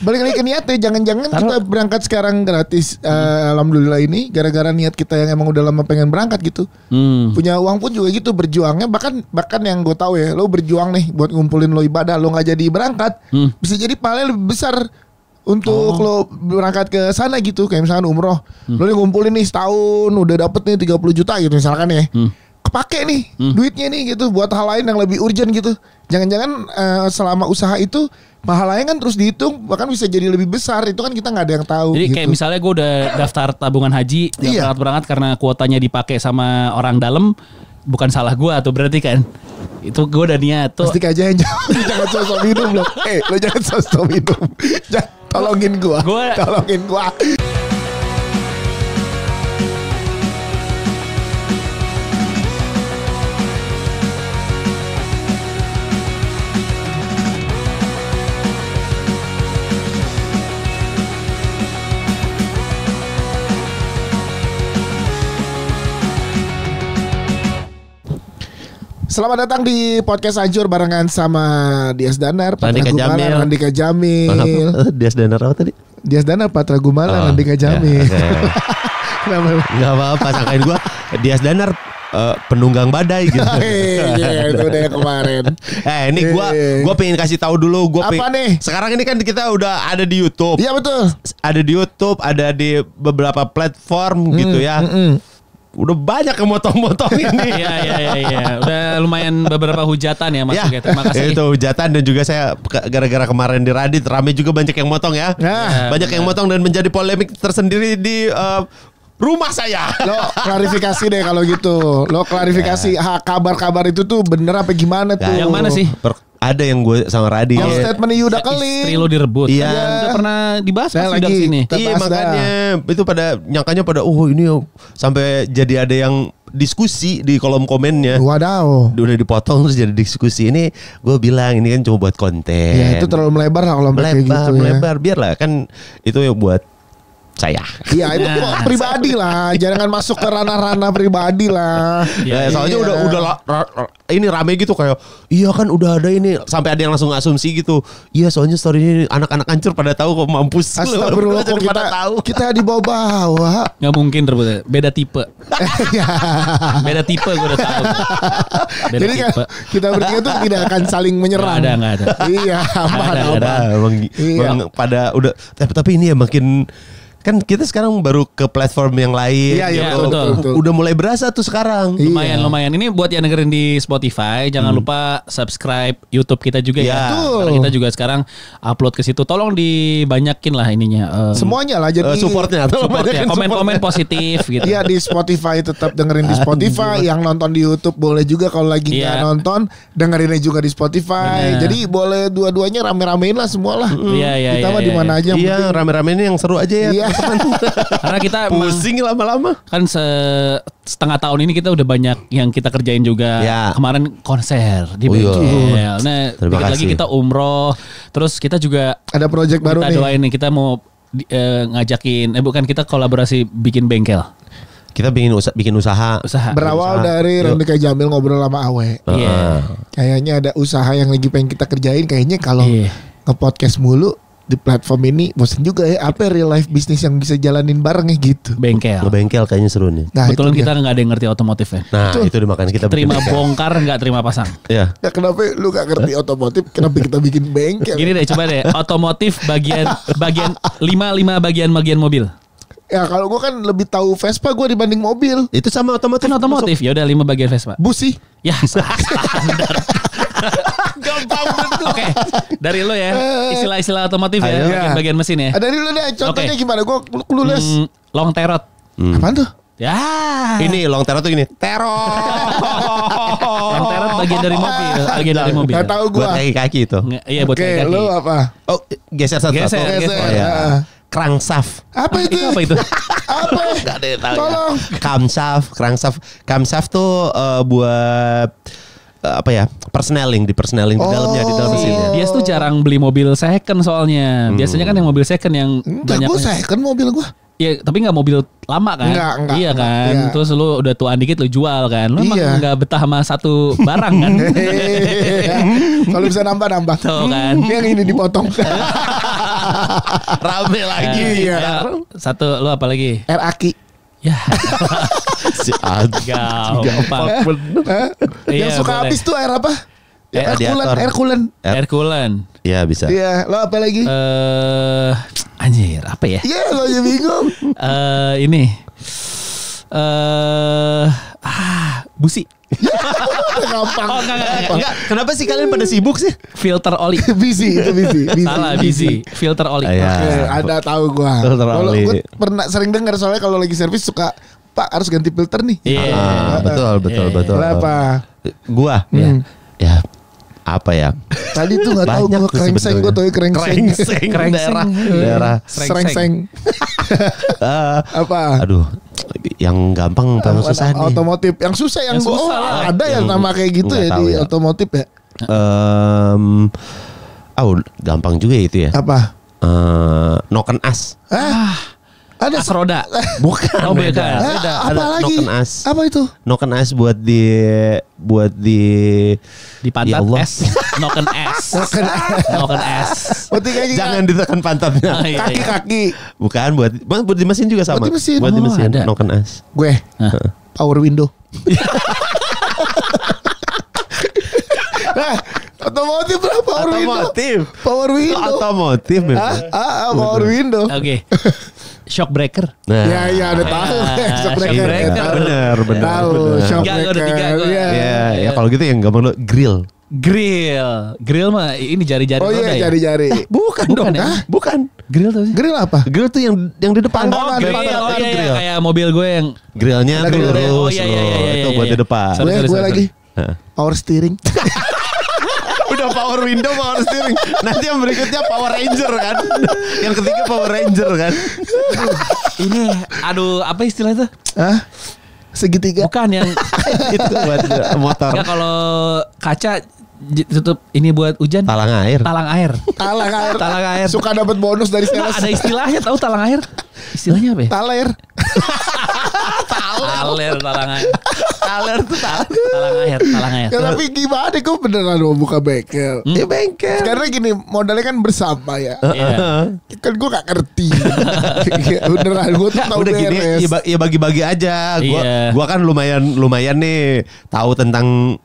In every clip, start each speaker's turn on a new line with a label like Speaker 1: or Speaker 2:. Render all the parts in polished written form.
Speaker 1: Balik lagi ke niatnya, jangan-jangan kita berangkat sekarang gratis. Alhamdulillah ini gara-gara niat kita yang emang udah lama pengen berangkat gitu. Punya uang pun juga gitu berjuangnya. Bahkan yang gue tahu ya, lo berjuang nih buat ngumpulin lo ibadah, lo nggak jadi berangkat, bisa jadi pahalanya lebih besar untuk lo berangkat ke sana gitu. Kayak misalkan umroh, lo nih ngumpulin nih setahun udah dapet nih 30 juta gitu misalkan ya. Kepake nih duitnya nih gitu buat hal lain yang lebih urgent gitu. Jangan-jangan selama usaha itu pahalanya kan terus dihitung, bahkan bisa jadi lebih besar. Itu kan kita nggak ada yang tahu.
Speaker 2: Jadi
Speaker 1: gitu.
Speaker 2: kayak misalnya gue udah daftar tabungan haji, berangkat karena kuotanya dipakai sama orang dalam, bukan salah gue tuh berarti kan. Itu gue udah niat tuh.
Speaker 1: Pasti aja yang jangan sosok minum loh. Lo jangan sosok minum. Jangan tolongin gue. Tolongin gue. Selamat datang di podcast Hancur barengan sama Dias Danar, Patra Gumalan, Andika Jamil.
Speaker 3: Dias Danar apa tadi?
Speaker 1: Dias Danar, Patra Gumalan, Andika Jamil.
Speaker 3: Gak apa-apa, sangkain gue Dias Danar penunggang badai gitu.
Speaker 1: Iya, itu udah kemarin.
Speaker 3: Ini gue pengen kasih tahu dulu.
Speaker 1: Apa nih?
Speaker 3: Sekarang ini kan kita udah ada di YouTube.
Speaker 1: Iya betul.
Speaker 3: Ada di YouTube, ada di beberapa platform gitu ya. Udah banyak yang motong-motong ini.
Speaker 2: Iya. Udah lumayan beberapa hujatan ya Mas. Ya, terima kasih.
Speaker 3: Itu hujatan dan juga saya gara-gara kemarin di Radit rame juga banyak yang motong ya. Banyak yang motong dan menjadi polemik tersendiri di rumah saya.
Speaker 1: Lo klarifikasi deh kalau gitu. Lo klarifikasi kabar-kabar itu tuh bener apa gimana tuh?
Speaker 2: Yang mana sih?
Speaker 3: Ada yang gue sama Radit.
Speaker 1: Yang statement Yuda Keling.
Speaker 2: Istri lo direbut.
Speaker 3: Iya.
Speaker 2: Udah pernah dibahas
Speaker 1: Saya
Speaker 2: lagi sini.
Speaker 3: Iya makanya itu pada nyangkanya pada ini sampai jadi ada yang diskusi di kolom komennya.
Speaker 1: Wadaw.
Speaker 3: Udah dipotong terus jadi diskusi. Ini gue bilang ini kan cuma buat konten.
Speaker 1: Ya itu terlalu melebar lah kalau
Speaker 3: melebar. Biarlah kan itu ya buat saya.
Speaker 1: Iya itu pribadi lah. Jangan masuk ke ranah-ranah pribadi lah.
Speaker 3: Soalnya udah ini rame gitu kayak iya kan udah ada ini sampai ada yang langsung asumsi gitu. Iya soalnya story ini anak-anak hancur pada tahu kok mampus.
Speaker 1: Astagfirullah kok kita di bawah-bawah.
Speaker 2: Nggak mungkin terbeda. Beda tipe. Beda tipe gue udah tahu.
Speaker 1: Jadi tipe. Kan kita bertiga tuh tidak akan saling menyerang.
Speaker 2: Nggak ada.
Speaker 1: Iya aman.
Speaker 3: Bang pada udah tapi ini ya makin kan kita sekarang baru ke platform yang lain.
Speaker 1: Iya betul.
Speaker 3: Udah mulai berasa tuh sekarang.
Speaker 2: Lumayan. Ini buat yang dengerin di Spotify, jangan lupa subscribe YouTube kita juga ya. Karena kita juga sekarang upload ke situ. Tolong dibanyakin lah ininya.
Speaker 1: Semuanya lah jadi
Speaker 3: supportnya.
Speaker 2: Komen-komen positif gitu.
Speaker 1: Iya di Spotify tetap dengerin di Spotify. Yang nonton di YouTube boleh juga kalau lagi nggak nonton dengerinnya juga di Spotify. Jadi boleh dua-duanya rame-ramein lah semua lah.
Speaker 2: Iya.
Speaker 1: Kita mah di mana aja.
Speaker 3: Iya rame-ramein yang seru aja ya.
Speaker 1: Iya.
Speaker 2: Karena kita
Speaker 3: pusing lama-lama.
Speaker 2: Kan setengah tahun ini kita udah banyak yang kita kerjain juga. Kemarin konser di bengkel. Nah, dikit lagi kita umroh. Terus kita juga
Speaker 1: ada project baru nih.
Speaker 2: Kita doain nih, kita mau ngajakin bukan kita kolaborasi bikin bengkel.
Speaker 3: Kita bikin usaha.
Speaker 1: Berawal dari Andika Jamil ngobrol sama Awe. Kayaknya ada usaha yang lagi pengen kita kerjain. Kayaknya kalau nge-podcast mulu di platform ini bosan juga ya. Apa real life bisnis yang bisa jalanin bareng ya gitu.
Speaker 2: Bengkel
Speaker 3: kayaknya seru nih.
Speaker 2: Kebetulan kita gak ada yang ngerti otomotif ya.
Speaker 3: Nah itu dimakan kita
Speaker 2: terima bongkar gak terima pasang.
Speaker 1: Ya kenapa lu gak ngerti otomotif, kenapa kita bikin bengkel?
Speaker 2: Gini deh, coba deh. Otomotif bagian 5 bagian mobil.
Speaker 1: Ya kalau gue kan lebih tahu Vespa gue dibanding mobil.
Speaker 3: Itu sama otomotif.
Speaker 2: Kan otomotif. Ya udah 5 bagian Vespa.
Speaker 1: Bus sih.
Speaker 2: Ya standar.
Speaker 3: Gampang betul.
Speaker 2: Oke, dari lo ya. Istilah-istilah otomotif ya, bagian mesin ya.
Speaker 1: Dari lo deh, contohnya gimana? Gue clueless.
Speaker 2: Long terot.
Speaker 1: Apaan tuh?
Speaker 2: Ya.
Speaker 3: Ini long terot tuh gini.
Speaker 2: Long terot bagian dari mobil.
Speaker 1: Gak tahu gue.
Speaker 3: Buat kaki-kaki itu.
Speaker 2: Iya buat kaki.
Speaker 1: Lo apa?
Speaker 3: Oh geser satu.
Speaker 2: Geser.
Speaker 3: Crankshaft.
Speaker 1: Apa itu? Apa?
Speaker 3: Gak ada yang tahu.
Speaker 1: Tolong.
Speaker 3: Camshaft tuh buat persneling di dalamnya di dalam mesinnya.
Speaker 2: Dia tuh jarang beli mobil second soalnya. Biasanya kan yang mobil second yang
Speaker 1: banyak. Gue second mobil gue.
Speaker 2: Ya tapi nggak mobil lama kan?
Speaker 1: Enggak,
Speaker 2: iya kan.
Speaker 1: Iya.
Speaker 2: Terus lu udah tuaan dikit lu jual kan. Lu emang nggak betah sama satu barang kan?
Speaker 1: Kalau bisa nambah.
Speaker 2: Tuh kan.
Speaker 1: Yang ini dipotong.
Speaker 3: Rame lagi.
Speaker 1: Iya.
Speaker 2: Satu lu apa lagi?
Speaker 1: Aki.
Speaker 2: Ya.
Speaker 3: Si
Speaker 2: gampang.
Speaker 1: Yang suka habis tuh air apa? Air coolant.
Speaker 3: Iya bisa.
Speaker 1: Iya, lo apa lagi?
Speaker 2: Anjir, apa ya?
Speaker 1: Iya, lo aja bingung.
Speaker 2: Ini. Busi.
Speaker 1: Gampang.
Speaker 2: Oh, enggak.
Speaker 3: Kenapa sih kalian pada sibuk sih?
Speaker 2: Filter oli.
Speaker 1: Busy.
Speaker 2: Salah, busy. Filter oli.
Speaker 1: Oke, ada tahu gua.
Speaker 3: Filter oli.
Speaker 1: Gue pernah sering dengar soalnya kalau lagi servis suka, Pak harus ganti filter nih.
Speaker 2: Iya.
Speaker 3: Betul.
Speaker 1: Apa?
Speaker 3: Gua. Ya. Apa ya?
Speaker 1: Tadi tuh nggak tahu gue kerengseng, gue tahu kerengseng.
Speaker 3: Daerah
Speaker 1: Serengseng. Apa?
Speaker 3: Aduh, yang gampang paling susah nih.
Speaker 1: Otomotif. Yang susah yang susah ada ya nama kayak gitu ya di otomotif ya.
Speaker 3: Gampang juga itu ya.
Speaker 1: Apa?
Speaker 3: Noken as.
Speaker 1: Ada
Speaker 2: as roda.
Speaker 3: Bukan.
Speaker 2: Oh, beda.
Speaker 1: Apa lagi?
Speaker 3: Noken as.
Speaker 1: Apa itu?
Speaker 3: Noken as buat di
Speaker 2: pantat
Speaker 3: ya Allah.
Speaker 2: es. Noken es.
Speaker 3: Jangan ditekan pantatnya.
Speaker 1: Kaki.
Speaker 3: Bukan buat di mesin juga sama. Buat di mesin.
Speaker 2: Ada.
Speaker 3: Noken as.
Speaker 1: Gue. Power window. Otomotif lah power window. Power window.
Speaker 3: Otomotif memang.
Speaker 1: Power window.
Speaker 2: Oke. Shock breaker.
Speaker 3: Nah.
Speaker 1: Ya udah tahu. Shock breaker.
Speaker 3: Bener.
Speaker 1: Tahu shock
Speaker 2: breaker.
Speaker 3: Ya kalau gitu yang gampang lo grill.
Speaker 2: Grill mah ini jari-jari
Speaker 1: roda ya. Oh iya jari-jari.
Speaker 3: Bukan dong. Bukan.
Speaker 2: Grill tuh sih.
Speaker 1: Grill apa?
Speaker 3: Grill tuh yang di depan.
Speaker 2: Iya, kayak mobil gue yang
Speaker 3: grillnya lurus. Itu buat di depan.
Speaker 1: Gue lagi power steering.
Speaker 3: Udah power window, power steering. Nanti yang berikutnya Power Ranger kan. Yang ketiga Power Ranger kan.
Speaker 2: Ini apa istilah itu?
Speaker 1: Segitiga.
Speaker 2: Bukan yang
Speaker 3: itu buat motor.
Speaker 2: Enggak, kalau kaca tutup ini buat hujan.
Speaker 3: Talang air.
Speaker 1: Suka dapat bonus dari sales.
Speaker 2: Ada istilahnya tahu talang air? Istilahnya apa ya?
Speaker 1: Taler.
Speaker 2: Talang air.
Speaker 1: Ya, tapi gimana kok beneran mau buka bengkel?
Speaker 3: Ya bengkel.
Speaker 1: Karena gini modalnya kan bersama ya. Kan gue gak ngerti. Beneran gue tuh tahu
Speaker 3: udah gini ya bagi-bagi aja. Gua kan lumayan nih tahu tentang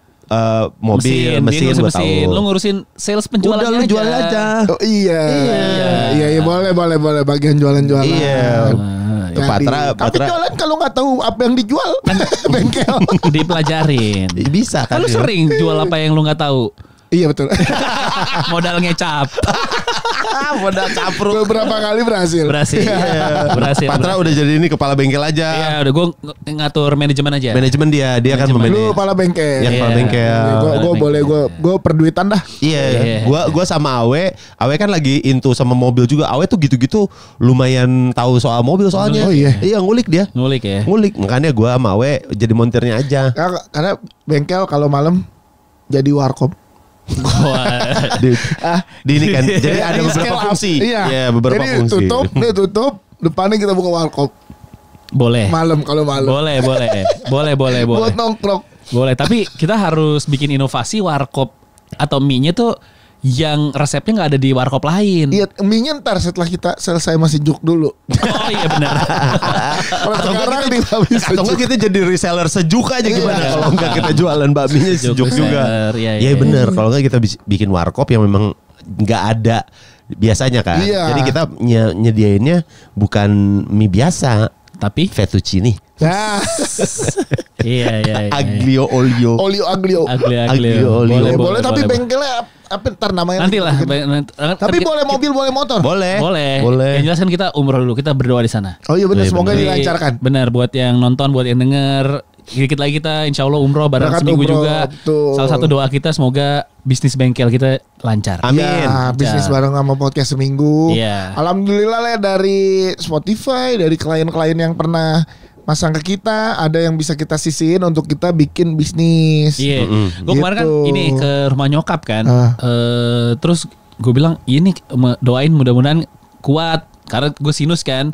Speaker 3: mobil, mesin gue tahu.
Speaker 2: Lu ngurusin sales penjualannya
Speaker 3: udah, lu jual aja.
Speaker 1: Oh iya boleh bagian jualan-jualan.
Speaker 3: Iya. Patra.
Speaker 1: Tapi jualan kalau nggak tahu apa yang dijual bengkel
Speaker 2: dipelajarin.
Speaker 3: Bisa kan?
Speaker 2: Lu sering jual apa yang lu nggak tahu?
Speaker 1: Iya betul.
Speaker 2: Modal ngecap.
Speaker 3: Modal capruk.
Speaker 1: Beberapa kali berhasil.
Speaker 2: Berhasil.
Speaker 3: Patra udah jadi ini kepala bengkel aja.
Speaker 2: Iya, udah gue ngatur manajemen aja.
Speaker 3: Manajemen dia kan memanage.
Speaker 1: Lu kepala bengkel.
Speaker 3: Yang kepala bengkel.
Speaker 1: Gue boleh gue perduitan dah.
Speaker 3: Iya. Gue sama Awe kan lagi into sama mobil juga. Awe tuh gitu-gitu lumayan tahu soal mobil soalnya.
Speaker 1: Oh iya.
Speaker 3: Iya ngulik dia. Ngulik. Makanya gue sama Awe jadi montirnya aja.
Speaker 1: Karena bengkel kalau malam jadi warkop.
Speaker 3: Di ini kan jadi ada beberapa fungsi.
Speaker 1: Iya,
Speaker 3: beberapa
Speaker 1: jadi
Speaker 3: fungsi.
Speaker 1: tutup, depannya kita buka warkop.
Speaker 2: Boleh.
Speaker 1: Malam kalau malam.
Speaker 2: Boleh.
Speaker 1: Buat nongkrong.
Speaker 2: Boleh, tapi kita harus bikin inovasi warkop atau mie-nya tuh yang resepnya nggak ada di warkop lain.
Speaker 1: Iya, mie-nya ntar setelah kita selesai masih juk dulu.
Speaker 2: Oh iya benar.
Speaker 1: Kalau sekarang
Speaker 3: atau enggak kita jadi reseller sejuk aja gimana? Kalau enggak kita jualan bakminya sejuk juga. Iya benar. Kalau enggak kita bikin warkop yang memang nggak ada biasanya kan.
Speaker 1: Iya.
Speaker 3: Jadi kita nyediainnya bukan mie biasa,
Speaker 2: tapi
Speaker 3: fettuccine.
Speaker 1: Nah.
Speaker 2: Iya.
Speaker 1: Aglio olio. Boleh tapi bengkelnya apa ntar namanya?
Speaker 2: Nanti lah.
Speaker 1: Tapi boleh mobil, boleh motor.
Speaker 2: Boleh. Yang jelas kan kita umroh dulu, kita berdoa di sana.
Speaker 1: Oh iya benar, semoga dilancarkan.
Speaker 2: Benar, buat yang nonton, buat yang denger. Dikit lagi kita insya Allah umroh bareng seminggu juga. Betul. Salah satu doa kita semoga bisnis bengkel kita lancar.
Speaker 3: Amin.
Speaker 1: Ya, bisnis bareng sama podcast seminggu.
Speaker 2: Iya.
Speaker 1: Alhamdulillah lah dari Spotify, dari klien-klien yang pernah masang ke kita, ada yang bisa kita sisihin untuk kita bikin bisnis.
Speaker 2: Iya. Gue kemarin kan ini ke rumah nyokap kan. Terus gue bilang ini doain mudah-mudahan kuat karena gue sinus kan.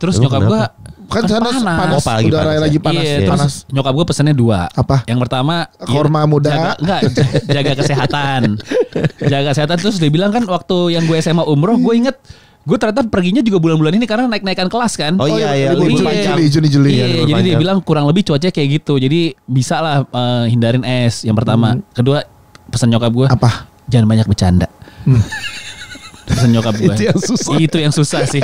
Speaker 2: Terus nyokap gue
Speaker 1: kan sana panas, udara lagi panas.
Speaker 2: Iya, terus nyokap gue pesannya 2.
Speaker 1: Apa?
Speaker 2: Yang pertama
Speaker 1: korma muda.
Speaker 2: Jaga kesehatan. Jaga kesehatan. Terus dia bilang kan waktu yang gue SMA umroh, gue inget gue ternyata perginya juga bulan-bulan ini karena naik-naikan kelas kan.
Speaker 3: Oh iya
Speaker 1: Juni.
Speaker 2: Iya, jadi dia bilang kurang lebih cuaca kayak gitu. Jadi bisa lah hindarin es yang pertama. Kedua pesan nyokap gue.
Speaker 1: Apa?
Speaker 2: Jangan banyak bercanda. Pesan nyokap gue. Itu yang susah sih.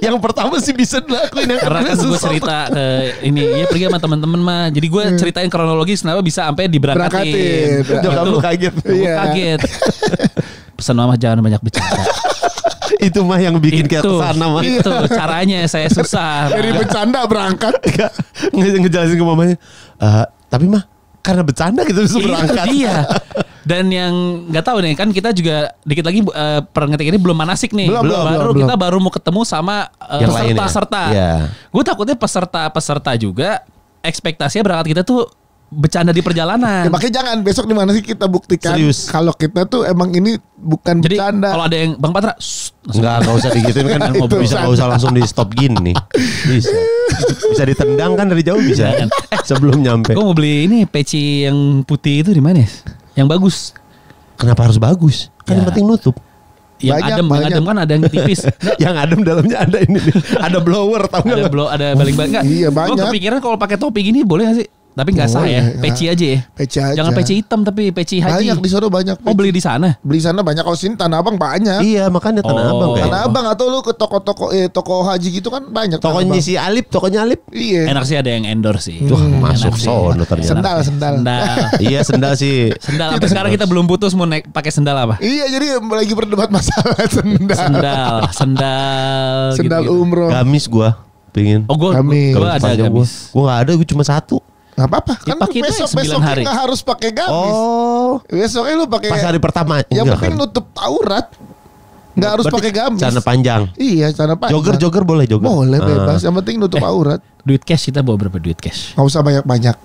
Speaker 3: Yang pertama sih bisa dilakuin.
Speaker 2: Karena kan gue cerita ke ini, pergi sama teman-teman mah. Jadi gue ceritain kronologis kenapa bisa sampai diberangkatin.
Speaker 3: Nyokap lu kaget.
Speaker 2: Kaget. Pesan mama jangan banyak bercanda.
Speaker 3: Itu mah yang bikin kita kesana mah.
Speaker 2: Itu caranya saya susah.
Speaker 1: Dari bercanda berangkat.
Speaker 3: Ngejelasin ke mamanya. Tapi mah karena bercanda gitu bisa berangkat.
Speaker 2: Iya. Dan yang nggak tahu nih kan kita juga dikit lagi ngetik ini belum manasik nih. Kita baru mau ketemu sama peserta-peserta.
Speaker 3: Ya.
Speaker 2: Gue takutnya peserta juga ekspektasinya berangkat kita tuh bercanda di perjalanan.
Speaker 1: Makanya jangan besok di mana sih kita buktikan kalau kita tuh emang ini bukan
Speaker 2: jadi,
Speaker 1: bercanda.
Speaker 2: Kalau ada yang Bang Patra,
Speaker 3: enggak usah digituin kan bisa enggak usah langsung di stop gini. Bisa ditendang kan dari jauh bisa. Sebelum nyampe.
Speaker 2: Gue mau beli ini peci yang putih itu di mana? Yang bagus.
Speaker 3: Kenapa harus bagus? Kan yang penting nutup.
Speaker 2: Yang adem kan ada yang tipis.
Speaker 3: Yang adem dalamnya ada ini nih. Ada blower tahu enggak?
Speaker 2: Ada baling-baling enggak?
Speaker 1: Iya banyak.
Speaker 2: Gue kepikiran kalau pakai topi gini boleh enggak sih? Tapi nggak sah ya, peci aja ya.
Speaker 1: Peci aja.
Speaker 2: Jangan peci hitam tapi peci haji.
Speaker 1: Banyak di sana banyak.
Speaker 2: Oh beli di sana?
Speaker 1: Beli sana banyak. Kalau sini Tanah Abang banyak.
Speaker 3: Iya makanya Tanah Abang kayak.
Speaker 1: Tanah Abang atau lu ke toko haji gitu kan banyak.
Speaker 3: Tokonya si Alip, tokonya Alip.
Speaker 1: Iya.
Speaker 2: Enak sih ada yang endorse sih.
Speaker 3: Tuh masuk sono ternyata.
Speaker 1: Sendal.
Speaker 3: Iya sendal sih.
Speaker 2: Sendal. Sampai sekarang kita belum putus mau naik pakai sendal apa?
Speaker 1: Iya jadi lagi berdebat masalah sendal. Sendal umroh.
Speaker 3: Gamis gua pengin.
Speaker 2: Oh gua ada gamis.
Speaker 3: Gua nggak ada, gua cuma 1.
Speaker 1: Gak apa-apa kan besoknya gak harus pakai gamis. Besoknya lu pakai
Speaker 3: pas hari pertama.
Speaker 1: Yang penting nutup aurat. Gak harus pakai gamis.
Speaker 3: Celana panjang.
Speaker 1: Iya celana panjang.
Speaker 3: Jogger boleh jogger.
Speaker 1: Boleh bebas. Yang penting nutup aurat.
Speaker 2: Duit cash kita bawa berapa duit cash?
Speaker 1: Gak usah banyak-banyak.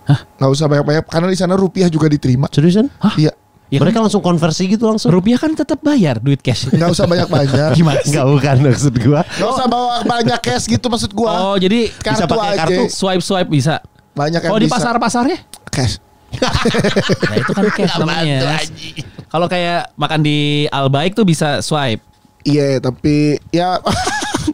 Speaker 2: Hah?
Speaker 1: Gak usah banyak-banyak karena di sana rupiah juga diterima.
Speaker 3: Seriusan?
Speaker 1: Iya.
Speaker 2: Ya
Speaker 3: mereka langsung konversi gitu langsung.
Speaker 2: Rupiah kan tetap bayar duit cash.
Speaker 1: Gak usah banyak-banyak.
Speaker 2: Gimana?
Speaker 3: Gak bukan maksud gua.
Speaker 1: Gak usah bawa banyak cash gitu maksud gua.
Speaker 2: Oh jadi
Speaker 3: bisa pakai kartu.
Speaker 2: Swipe bisa.
Speaker 1: Banyak yang
Speaker 2: di pasar-pasarnya?
Speaker 1: Cash.
Speaker 2: Nah itu kan cash namanya. Kalau kayak makan di Albaik tuh bisa swipe.
Speaker 1: Iya tapi ya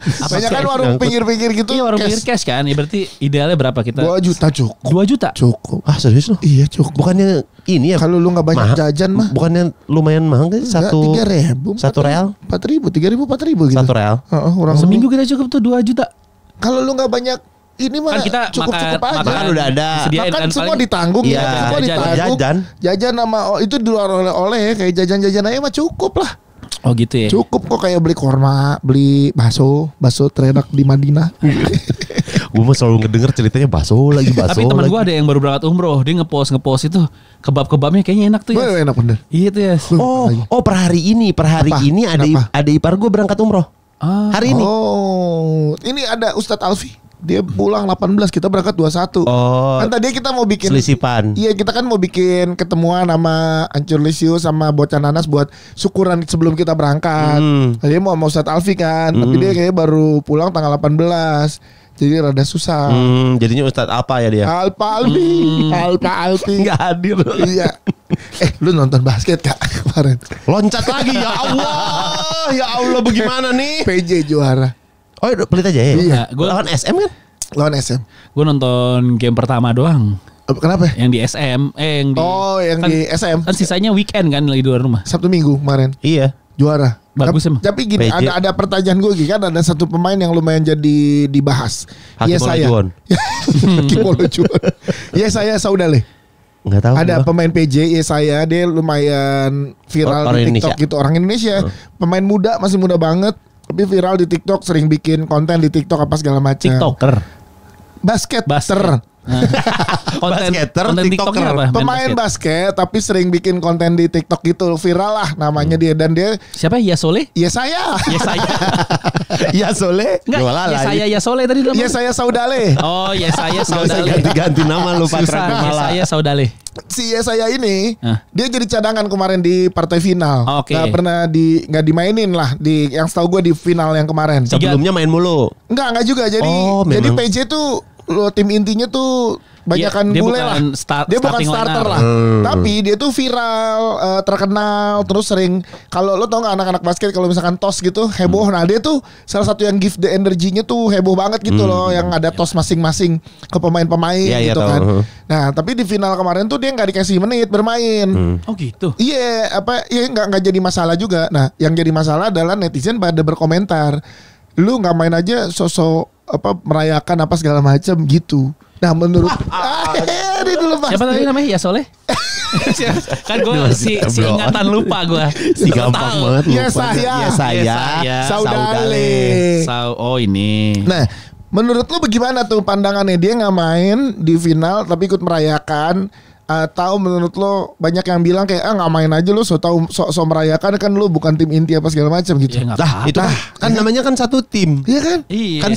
Speaker 1: banyak kan warung pinggir-pinggir gitu.
Speaker 2: Iya warung pinggir cash kan. Ya berarti idealnya berapa kita?
Speaker 1: 2 juta cukup.
Speaker 2: 2 juta?
Speaker 1: Cukup.
Speaker 3: Ah serius loh?
Speaker 1: Iya cukup.
Speaker 3: Bukannya ini ya?
Speaker 1: Kalau lu gak banyak jajan mah.
Speaker 3: Bukannya lumayan mahal kan?
Speaker 1: 3.000.
Speaker 3: 1 real?
Speaker 1: 4.000, 3.000, 4.000 gitu.
Speaker 3: 1 real?
Speaker 2: Seminggu kita cukup tuh 2 juta.
Speaker 1: Kalau lu gak banyak ini mah
Speaker 2: kan kita
Speaker 1: cukup-cukup aja.
Speaker 3: Makan udah ada.
Speaker 1: Makan kan semua ditanggung
Speaker 3: ya.
Speaker 1: Semua ditanggung. Jajan sama itu di luar oleh-oleh kayak jajan-jajan aja mah cukup lah.
Speaker 2: Oh gitu ya.
Speaker 1: Cukup kok kayak beli korma, beli bakso terenak di Madinah.
Speaker 3: Gue mah selalu ngedenger ceritanya bakso lagi.
Speaker 2: Tapi teman gue ada yang baru berangkat umroh, dia ngepost itu kebab-kebabnya kayaknya enak tuh ya.
Speaker 1: Enak bener.
Speaker 2: Iya tuh ya.
Speaker 3: Per hari ini ada ipar gue berangkat umroh. Hari ini.
Speaker 1: Oh, ini ada Ustadz Alfi. Dia pulang 18, kita berangkat 21. Kan tadi kita mau bikin
Speaker 3: selisipan.
Speaker 1: Iya, kita kan mau bikin ketemuan sama Ancur Lisius sama Bocah Nanas buat syukuran sebelum kita berangkat. Tadi mau Ustadz Alfi kan, tapi dia kayaknya baru pulang tanggal 18. Jadi rada susah.
Speaker 3: Jadinya Ustadz apa ya dia?
Speaker 1: Alfi.
Speaker 3: Nggak hadir.
Speaker 1: Iya. Lu nonton basket Kak kemarin?
Speaker 3: Loncat lagi ya Allah. Ya Allah bagaimana nih?
Speaker 1: PJ juara.
Speaker 3: Oh pelit aja ya?
Speaker 1: Iya.
Speaker 2: Gue
Speaker 3: lawan SM kan?
Speaker 1: Lawan SM.
Speaker 2: Gue nonton game pertama doang.
Speaker 1: Kenapa?
Speaker 2: Yang di SM.
Speaker 1: Di SM.
Speaker 2: Kan sisanya weekend kan lagi di luar rumah.
Speaker 1: Sabtu Minggu kemarin.
Speaker 3: Iya.
Speaker 1: Juara.
Speaker 2: Bagus emang.
Speaker 1: Tapi gini, ada pertanyaan gue kan ada satu pemain yang lumayan jadi dibahas.
Speaker 3: Hakim Olajuwon.
Speaker 1: Hakim Olajuwon. Iya saya Saudale.
Speaker 3: Nggak tahu.
Speaker 1: Ada pemain PJ saya, dia lumayan viral di TikTok gitu, orang Indonesia. Pemain muda, masih muda banget. Tapi viral di TikTok, sering bikin konten di TikTok apa segala macam.
Speaker 2: TikToker.
Speaker 1: Basketer.
Speaker 3: Konten
Speaker 2: TikToker apa?
Speaker 1: Pemain basket tapi sering bikin konten di TikTok gitu, viral lah namanya dia, dan dia
Speaker 2: siapa? Ya Soleh?
Speaker 1: Ya saya.
Speaker 3: Yesole.
Speaker 2: Yesole tadi namanya.
Speaker 1: Yesaya Saudale.
Speaker 2: Oh, Yesaya Saudale.
Speaker 3: Ganti-ganti nama lu Pak Malah.
Speaker 2: Yesaya Saudale.
Speaker 1: Si Yesaya ini dia jadi cadangan kemarin di partai final.
Speaker 2: Oke.
Speaker 1: Gak pernah nggak dimainin lah di yang setahu gue di final yang kemarin.
Speaker 3: Sebelumnya main mulu.
Speaker 1: Enggak juga. Jadi PJ tuh tim intinya tuh banyakan bule lah. Dia bukan starter lah. Tapi dia tuh viral, terkenal, terus sering kalau lo tau gak anak-anak basket kalau misalkan toss gitu heboh. Nah, dia tuh salah satu yang give the energy-nya tuh heboh banget gitu loh, yang ada toss masing-masing ke pemain-pemain gitu kan. Nah, tapi di final kemarin tuh dia nggak dikasih menit bermain.
Speaker 2: Oh gitu.
Speaker 1: Iya, nggak jadi masalah juga. Nah, yang jadi masalah adalah netizen pada berkomentar, lu nggak main aja sosok merayakan apa segala macam gitu. Nah, menurut ini dulu pasti.
Speaker 2: Siapa tadi namanya? Yesole? Kan gue si ingatan lupa gue.
Speaker 3: Si gampang banget lupa.
Speaker 1: Yesaya Saudale.
Speaker 2: Oh ini.
Speaker 1: Nah, menurut lu bagaimana tuh pandangannya, dia nggak main di final tapi ikut merayakan? Atau menurut lo banyak yang bilang kayak nggak main aja lu so merayakan, kan lu bukan tim inti apa segala macam gitu.
Speaker 2: Ya,
Speaker 3: itu kan namanya kan satu tim.
Speaker 1: Iya kan?
Speaker 2: Iya.
Speaker 3: Kan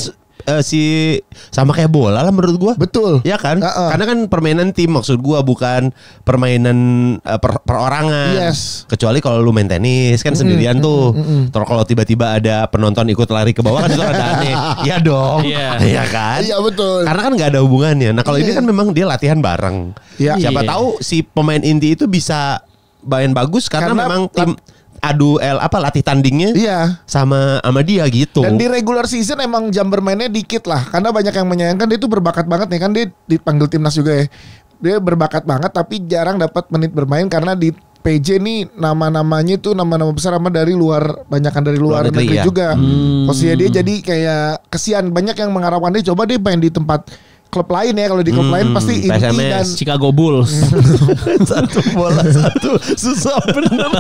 Speaker 3: sama kayak bola lah menurut gua.
Speaker 1: Betul.
Speaker 3: Ya kan? Karena kan permainan tim maksud gua, bukan permainan perorangan.
Speaker 1: Yes.
Speaker 3: Kecuali kalau lu main tenis kan sendirian tuh. Terus kalau tiba-tiba ada penonton ikut lari ke bawah kan itu rada aneh. Iya dong. Iya kan?
Speaker 1: Iya betul.
Speaker 3: Karena kan nggak ada hubungannya. Nah kalau ini kan memang dia latihan bareng. Siapa tahu si pemain inti itu bisa main bagus karena memang tim latih tandingnya sama dia gitu.
Speaker 1: Dan di regular season emang jam bermainnya dikit lah, karena banyak yang menyayangkan dia tuh berbakat banget nih, kan dia dipanggil timnas juga ya. Dia berbakat banget tapi jarang dapat menit bermain karena di PJ nih nama-namanya tuh nama-nama besar sama dari luar, banyakan dari luar negeri juga. Posisinya dia jadi kayak kesian, banyak yang mengharapkan dia coba dia main di tempat klub lain ya. Kalau di klub lain pasti inti dan
Speaker 2: Chicago Bulls.
Speaker 3: Satu bola satu susah bener.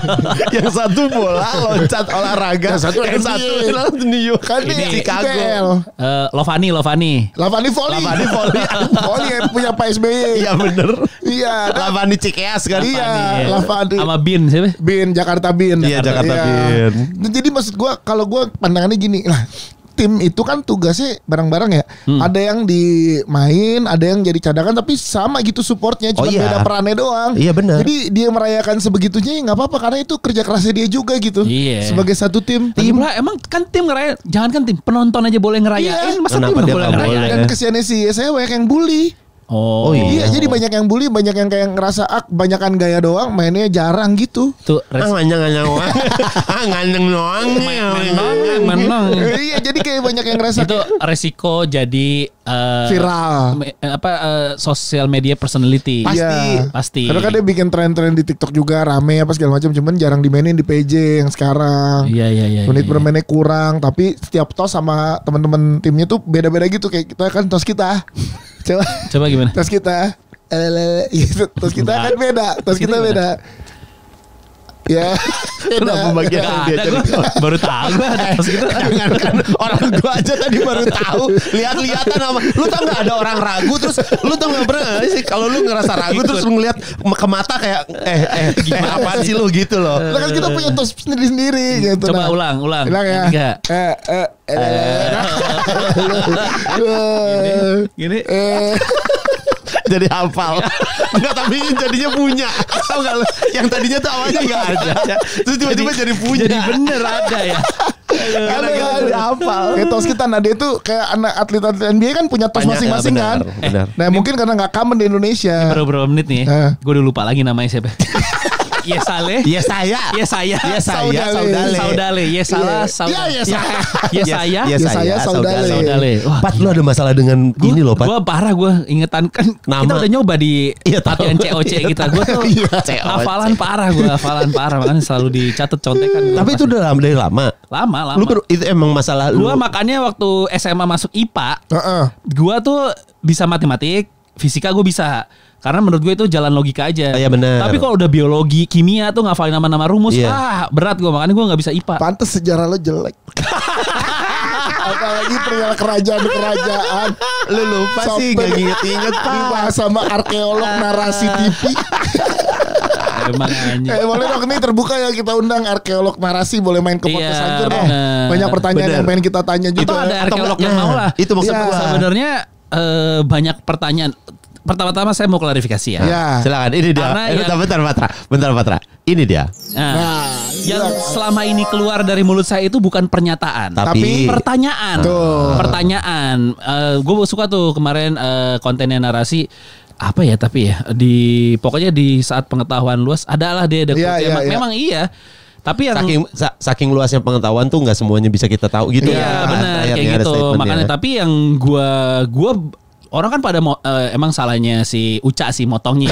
Speaker 3: Yang satu bola loncat olahraga, yang satu New York
Speaker 1: kan
Speaker 2: ini
Speaker 1: Chicago.
Speaker 2: Lovani
Speaker 1: volley punya Pak SBY.
Speaker 3: Iya bener.
Speaker 1: Iya,
Speaker 3: Lovani Cikeas kan.
Speaker 1: Iya, Lovani.
Speaker 2: Sama Bin siapa?
Speaker 1: Jakarta Bin.
Speaker 3: Iya, Jakarta Bin.
Speaker 1: Jadi maksud gua, kalau gua pandangannya gini lah, tim itu kan tugasnya bareng-bareng ya. Ada yang dimain, ada yang jadi cadangan, tapi sama gitu supportnya, cuma beda perannya doang.
Speaker 3: Iya benar.
Speaker 1: Jadi dia merayakan sebegitunya nggak apa-apa, karena itu kerja kerasnya dia juga gitu. Sebagai satu tim.
Speaker 2: Emang kan tim ngerayain, jangan kan tim, penonton aja boleh ngerayain, masa tim nggak boleh ngerayain?
Speaker 1: Dan kesiannya saya banyak yang bully.
Speaker 3: Oh iya.
Speaker 1: Jadi banyak yang bully, banyak yang kayak ngerasa banyakan gaya doang, mainnya jarang gitu.
Speaker 2: Tuh,
Speaker 3: nganyang doang.
Speaker 2: Menang.
Speaker 1: Iya, jadi kayak banyak yang ngerasa
Speaker 2: itu resiko jadi
Speaker 1: viral.
Speaker 2: Sosial media personality. Pasti.
Speaker 1: Karena kan dia bikin tren-tren di TikTok juga rame apa segala macam, cuman jarang dimainin di PJ yang sekarang.
Speaker 2: Iya.
Speaker 1: Menit bermainnya kurang, tapi setiap tos sama teman-teman timnya tuh beda-beda gitu, kayak kita kan tos kita. Coba
Speaker 2: gimana?
Speaker 1: Tos kita. Tos kita kan beda. Tos kita beda. Ya.
Speaker 3: Kenapa bagian dia jadi
Speaker 2: baru tahu tos kita.
Speaker 3: Jangankan orang gua aja tadi baru tahu. Lihat-lihatan sama. Lu tau gak ada orang ragu terus lu tau gak pernah sih kalau lu ngerasa ragu terus lu ngeliat ke mata kayak apaan sih lu gitu loh.
Speaker 1: Lah kan kita punya tos sendiri-sendiri gitu.
Speaker 2: Coba ulang
Speaker 1: ya.
Speaker 2: Gini.
Speaker 3: Jadi hafal. Enggak, tapi jadinya punya. Tahu enggak lu? Yang tadinya tuh awalnya enggak ada. Terus tiba-tiba jadi punya.
Speaker 2: Jadi bener ada ya.
Speaker 3: Karena jadi hafal.
Speaker 1: Kayak tos kita, nah dia tuh kayak anak atlet NBA kan punya tos masing-masing kan. Nah mungkin karena gak common di Indonesia.
Speaker 2: Berapa menit nih. Gue udah lupa lagi namanya siapa. Yesaya.
Speaker 3: Saudale. Pat, lu ada masalah dengan ini loh, Pat.
Speaker 2: Gue parah, gue ingetan kan kita udah nyoba di latihan COC kita. Gue tuh hafalan parah makanya selalu dicatat contekan.
Speaker 3: Tapi itu udah dari lama.
Speaker 2: Lama.
Speaker 3: Lu itu emang masalah lu.
Speaker 2: Gue makanya waktu SMA masuk IPA, gue tuh bisa matematik, fisika gue bisa. Karena menurut gue itu jalan logika aja.
Speaker 3: Iya benar.
Speaker 2: Tapi kalau udah biologi, kimia tuh ngafalin nama-nama rumus, berat gue. Makanya gue nggak bisa IPA.
Speaker 1: Pantes sejarah lo jelek. Apalagi perihal kerajaan.
Speaker 3: Lu lupa sih, gak inget-inget Pak.
Speaker 1: Sama arkeolog narasi TV.
Speaker 2: emang anjing.
Speaker 1: Boleh dong nih terbuka ya, kita undang arkeolog narasi, boleh main ke podcast hancur dong. Banyak pertanyaan yang pengen kita tanya juga.
Speaker 2: Itu ada arkeolog yang mau lah.
Speaker 3: Itu maksud gua.
Speaker 2: Sebenarnya banyak pertanyaan. Pertama-tama saya mau klarifikasi ya.
Speaker 3: Silakan, ini dia. Bentar, Patra. Ini dia.
Speaker 2: Yang selama ini keluar dari mulut saya itu bukan pernyataan,
Speaker 1: tapi
Speaker 2: pertanyaan. Pertanyaan. Gue suka tuh kemarin kontennya narasi. Apa ya tapi ya pokoknya di saat pengetahuan luas adalah dia memang iya. Tapi yang
Speaker 3: saking luasnya pengetahuan tuh nggak semuanya bisa kita tahu gitu.
Speaker 2: Iya benar kayak gitu. Makanya tapi yang gua orang kan pada emang salahnya si Uca sih motongnya.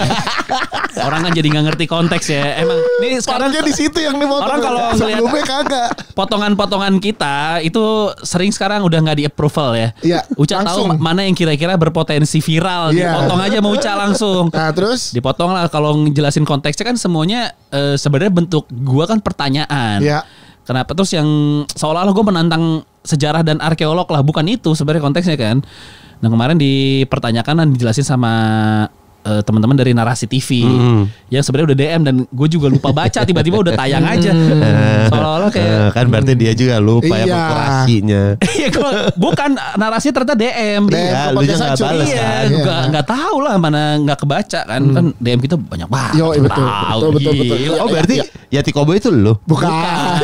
Speaker 2: Orang kan jadi nggak ngerti konteks ya. Emang nih sekarang
Speaker 1: di situ yang dimotong.
Speaker 2: Orang kalau
Speaker 1: sebelumnya kagak.
Speaker 2: Potongan-potongan kita itu sering sekarang udah nggak di approval ya.
Speaker 1: Iya.
Speaker 2: Uca tahu mana yang kira-kira berpotensi viral. Dipotong aja mau Uca langsung.
Speaker 1: Nah terus?
Speaker 2: Dipotong lah kalau ngejelasin konteksnya kan semuanya sebenarnya bentuk gua kan pertanyaan.
Speaker 1: Iya.
Speaker 2: Kenapa terus yang seolah-olah gue menantang sejarah dan arkeolog lah, bukan itu sebenarnya konteksnya kan. Nah kemarin dipertanyakan dan dijelasin sama teman-teman dari Narasi TV yang sebenarnya udah DM dan gue juga lupa baca, tiba-tiba udah tayang aja. Seolah-olah kayak
Speaker 3: kan berarti dia juga lupa ya kurasinya.
Speaker 2: Iya bukan narasi ternyata DM.
Speaker 3: Iya, lu juga nggak balas kan?
Speaker 2: Nggak tahu lah mana nggak kebaca kan. Kan DM kita banyak banget.
Speaker 1: Yo betul.
Speaker 3: Oh berarti Yati Kobo itu lu?
Speaker 2: Bukan.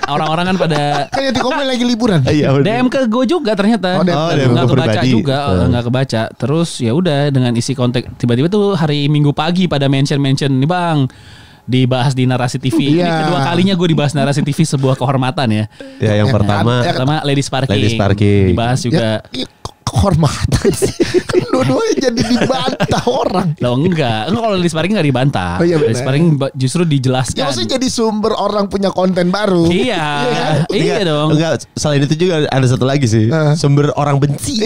Speaker 2: Orang-orang kan pada
Speaker 1: kan Yati Kobo lagi liburan.
Speaker 2: DM ke gue juga ternyata. Nggak kebaca juga, nggak kebaca. Terus ya udah dengan isi konteks tiba-tiba tuh hari Minggu pagi pada mention nih Bang, dibahas di Narasi TV. Ini kedua kalinya gue dibahas Narasi TV, sebuah kehormatan ya.
Speaker 3: Ya yang pertama
Speaker 2: Ladies Parking.
Speaker 3: Dibahas
Speaker 2: juga.
Speaker 1: Kehormatan sih. Kan dua-duanya jadi dibantah orang.
Speaker 2: Loh enggak kalau Ladies Parking gak dibantah. Ladies Parking justru dijelaskan.
Speaker 1: Ya maksudnya jadi sumber orang punya konten baru.
Speaker 2: Iya dong.
Speaker 3: Enggak, selain itu juga ada satu lagi sih. Sumber orang benci.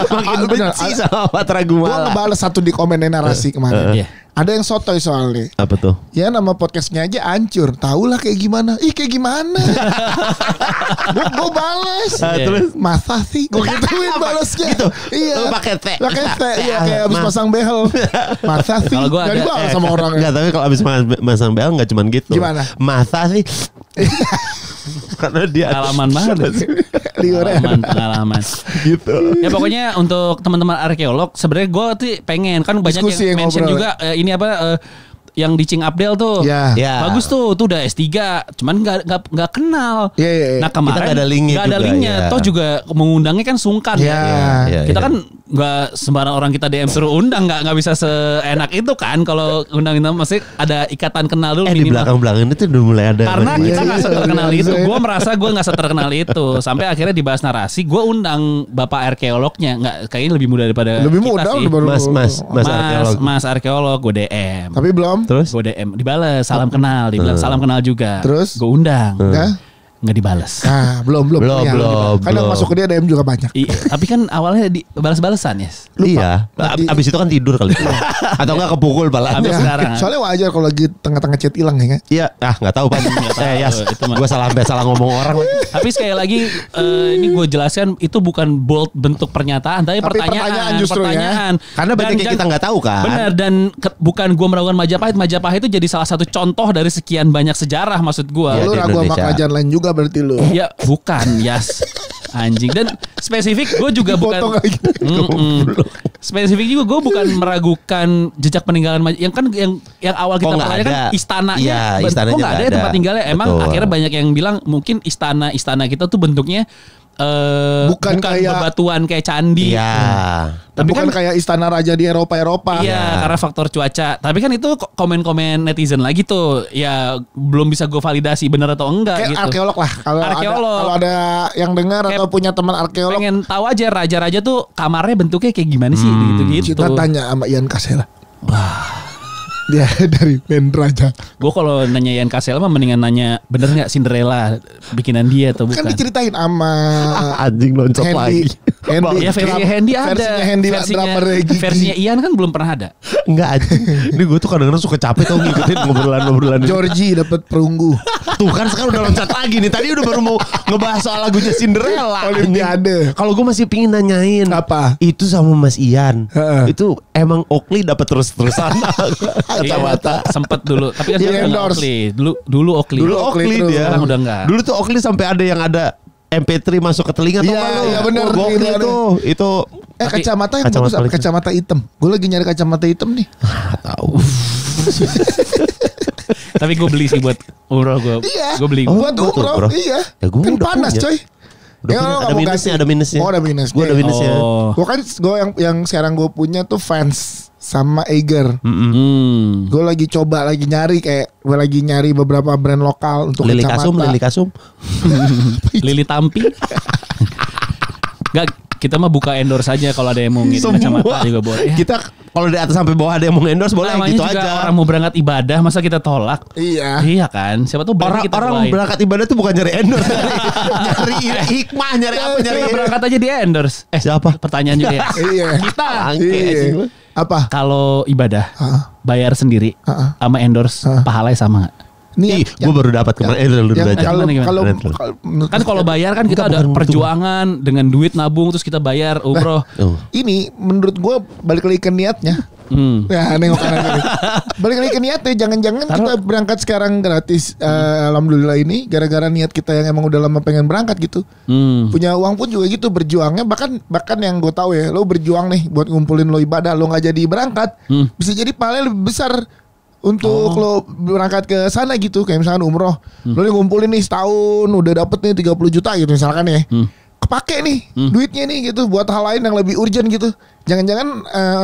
Speaker 3: Makin benci sama Patra Gumala.
Speaker 1: Gue ngebales satu di komen Narasi kemarin. Ada yang sotoy soalnya.
Speaker 3: Apa tuh?
Speaker 1: Ya nama podcastnya aja hancur. Tahulah kayak gimana. Kayak gimana? Gue balas.
Speaker 3: Terus
Speaker 1: masa sih? Gue gituin balasnya.
Speaker 3: Gitu.
Speaker 1: Iya.
Speaker 3: Pakai T.
Speaker 1: Iya kayak abis pasang behel. Masa sih?
Speaker 2: Kalau gue
Speaker 1: gak dibalas sama orang.
Speaker 3: Enggak, tapi kalau abis pasang behel gak cuman gitu.
Speaker 1: Gimana?
Speaker 3: Masa sih? Karena dia
Speaker 2: pengalaman banget. Pengalaman
Speaker 3: gitu.
Speaker 2: Ya pokoknya untuk teman-teman arkeolog sebenarnya gue tuh pengen kan banyak
Speaker 1: diskusi
Speaker 2: yang mention
Speaker 1: ngobrol.
Speaker 2: juga ini apa yang di Cing Abdel tuh bagus tuh udah S3 cuman nggak kenal. Nah kemarin nggak ada linknya. Toh juga mengundangnya kan sungkan kita kan nggak sembarang orang kita DM suruh undang, nggak bisa seenak itu kan kalau undang masih ada ikatan kenal dulu
Speaker 3: di belakang itu udah mulai ada
Speaker 2: karena kita nggak seterkenal itu. Gue merasa gue nggak seterkenal itu sampai akhirnya dibahas Narasi. Gue undang bapak arkeolognya, nggak kayaknya lebih muda daripada kita sih. Mas arkeolog gue DM
Speaker 1: tapi belum.
Speaker 2: Terus gue DM dibales salam kenal, dibilang salam kenal juga.
Speaker 1: Terus
Speaker 2: gue undang nggak dibales.
Speaker 1: Belum. Kan yang masuk ke dia DM juga banyak.
Speaker 2: Tapi kan awalnya dibalas-balesan ya.
Speaker 3: Iya. Abis itu kan tidur kali. Atau nggak kepukul pala.
Speaker 2: Sekarang.
Speaker 1: Soalnya wajar kalau lagi tengah-tengah chat hilang ya kan.
Speaker 3: Iya. Nggak tahu Pak. Gue salah ngomong orang.
Speaker 2: Tapi sekali lagi ini gue jelaskan itu bukan bold bentuk pernyataan, tapi pertanyaan
Speaker 1: justru
Speaker 2: pertanyaan.
Speaker 3: Ya. Karena banyak yang kita nggak tahu kan.
Speaker 2: Benar dan bukan gue meragukan Majapahit. Majapahit itu jadi salah satu contoh dari sekian banyak sejarah maksud gue.
Speaker 1: Lu ragu sama kerajaan lain juga berarti lu.
Speaker 2: Ya bukan, anjing. Dan spesifik gue juga bukan spesifik juga gue bukan meragukan jejak peninggalan yang kan yang awal kita pertanyaan kan istananya. Kok nggak ada tempat tinggalnya? Emang akhirnya banyak yang bilang mungkin istana kita tuh bentuknya bukan kayak bebatuan kayak candi.
Speaker 1: Tapi bukan kayak istana raja di Eropa.
Speaker 2: Iya, karena faktor cuaca. Tapi kan itu komen-komen netizen lagi tuh. Ya belum bisa gue validasi benar atau enggak
Speaker 1: kayak
Speaker 2: gitu.
Speaker 1: Arkeolog lah. Kalau ada yang dengar atau punya teman arkeolog,
Speaker 2: pengen tahu aja raja-raja tuh kamarnya bentuknya kayak gimana sih gitu.
Speaker 1: Kita tanya sama Ian Kasela. Dia dari Mendraja.
Speaker 2: Gue kalau nanya Ian Kasel mah mendingan nanya bener nggak Cinderella bikinan dia atau bukan?
Speaker 1: Kan diceritain sama
Speaker 3: anjing loncat lagi.
Speaker 2: Ya versi Handy ada. Versinya Ian kan belum pernah ada.
Speaker 3: Enggak anjing. Ini gue tuh kadang-kadang suka capek tau ngikutin ngobrolan.
Speaker 1: Georgie dapat perunggu.
Speaker 3: Tuh kan sekarang udah loncat lagi nih. Tadi udah baru mau ngebahas soal lagunya Cinderella.
Speaker 1: Olimpiade.
Speaker 3: Kalau gue masih pingin nanyain
Speaker 1: apa?
Speaker 3: Itu sama Mas Ian. Itu emang Oakley dapat terus-terusan kacamata.
Speaker 2: Sempet dulu. Tapi kan dia Oakley. Dulu Oakley.
Speaker 3: Dulu Oakley dia.
Speaker 2: Sekarang udah enggak.
Speaker 3: Dulu tuh Oakley sampai ada yang ada MP3 masuk ke telinga tuh.
Speaker 1: Iya benar.
Speaker 3: Itu
Speaker 1: kacamata yang bagus apa? Kacamata hitam. Gue lagi nyari kacamata hitam nih.
Speaker 3: Tahu.
Speaker 2: Tapi gue beli sih buat umroh gue.
Speaker 1: Iya.
Speaker 2: Gue beli
Speaker 1: buat umroh. Iya.
Speaker 3: Ya,
Speaker 1: kan panas coy.
Speaker 3: Ada minusnya.
Speaker 1: Oh ada minus.
Speaker 3: Gue ada minusnya.
Speaker 1: Gue yang sekarang gue punya tuh Vans sama Eiger. Gue lagi coba nyari gue lagi nyari beberapa brand lokal untuk
Speaker 3: Lili Kasum.
Speaker 2: Lili Tampi. Gak, kita mah buka endorse aja kalau ada yang mau ngirim kacamata juga boleh.
Speaker 3: Kita kalau di atas sampai bawah ada yang mau endorse boleh gitu aja.
Speaker 2: Orang mau berangkat ibadah masa kita tolak?
Speaker 1: Iya
Speaker 2: kan. Siapa tuh
Speaker 3: orang berangkat ibadah tuh bukan nyari endorse, nyari hikmah, nyari apa? Nyari
Speaker 2: berangkat aja di endorse.
Speaker 3: Siapa?
Speaker 2: Pertanyaan juga ya.
Speaker 1: Iya.
Speaker 2: Kita.
Speaker 1: Apa?
Speaker 2: Kalau ibadah bayar sendiri sama endorse pahalanya sama nggak?
Speaker 3: Nih, gue baru dapat kemarin.
Speaker 2: Kalau bayar kan kita ada perjuangan dengan duit nabung terus kita bayar umroh.
Speaker 1: Ini menurut gue balik lagi ke niatnya. Ya nengok kanan. Balik lagi ke niatnya. Jangan-jangan kita berangkat sekarang gratis. Alhamdulillah ini gara-gara niat kita yang emang udah lama pengen berangkat gitu. Punya uang pun juga gitu berjuangnya. Bahkan yang gue tahu ya, lo berjuang nih buat ngumpulin lo ibadah, lo nggak jadi berangkat, bisa jadi pahalanya lebih besar. Untuk lo berangkat ke sana gitu. Kayak misalkan umroh lo ngumpulin nih setahun udah dapet nih 30 juta gitu misalkan ya. Kepake nih duitnya nih gitu buat hal lain yang lebih urgent gitu. Jangan-jangan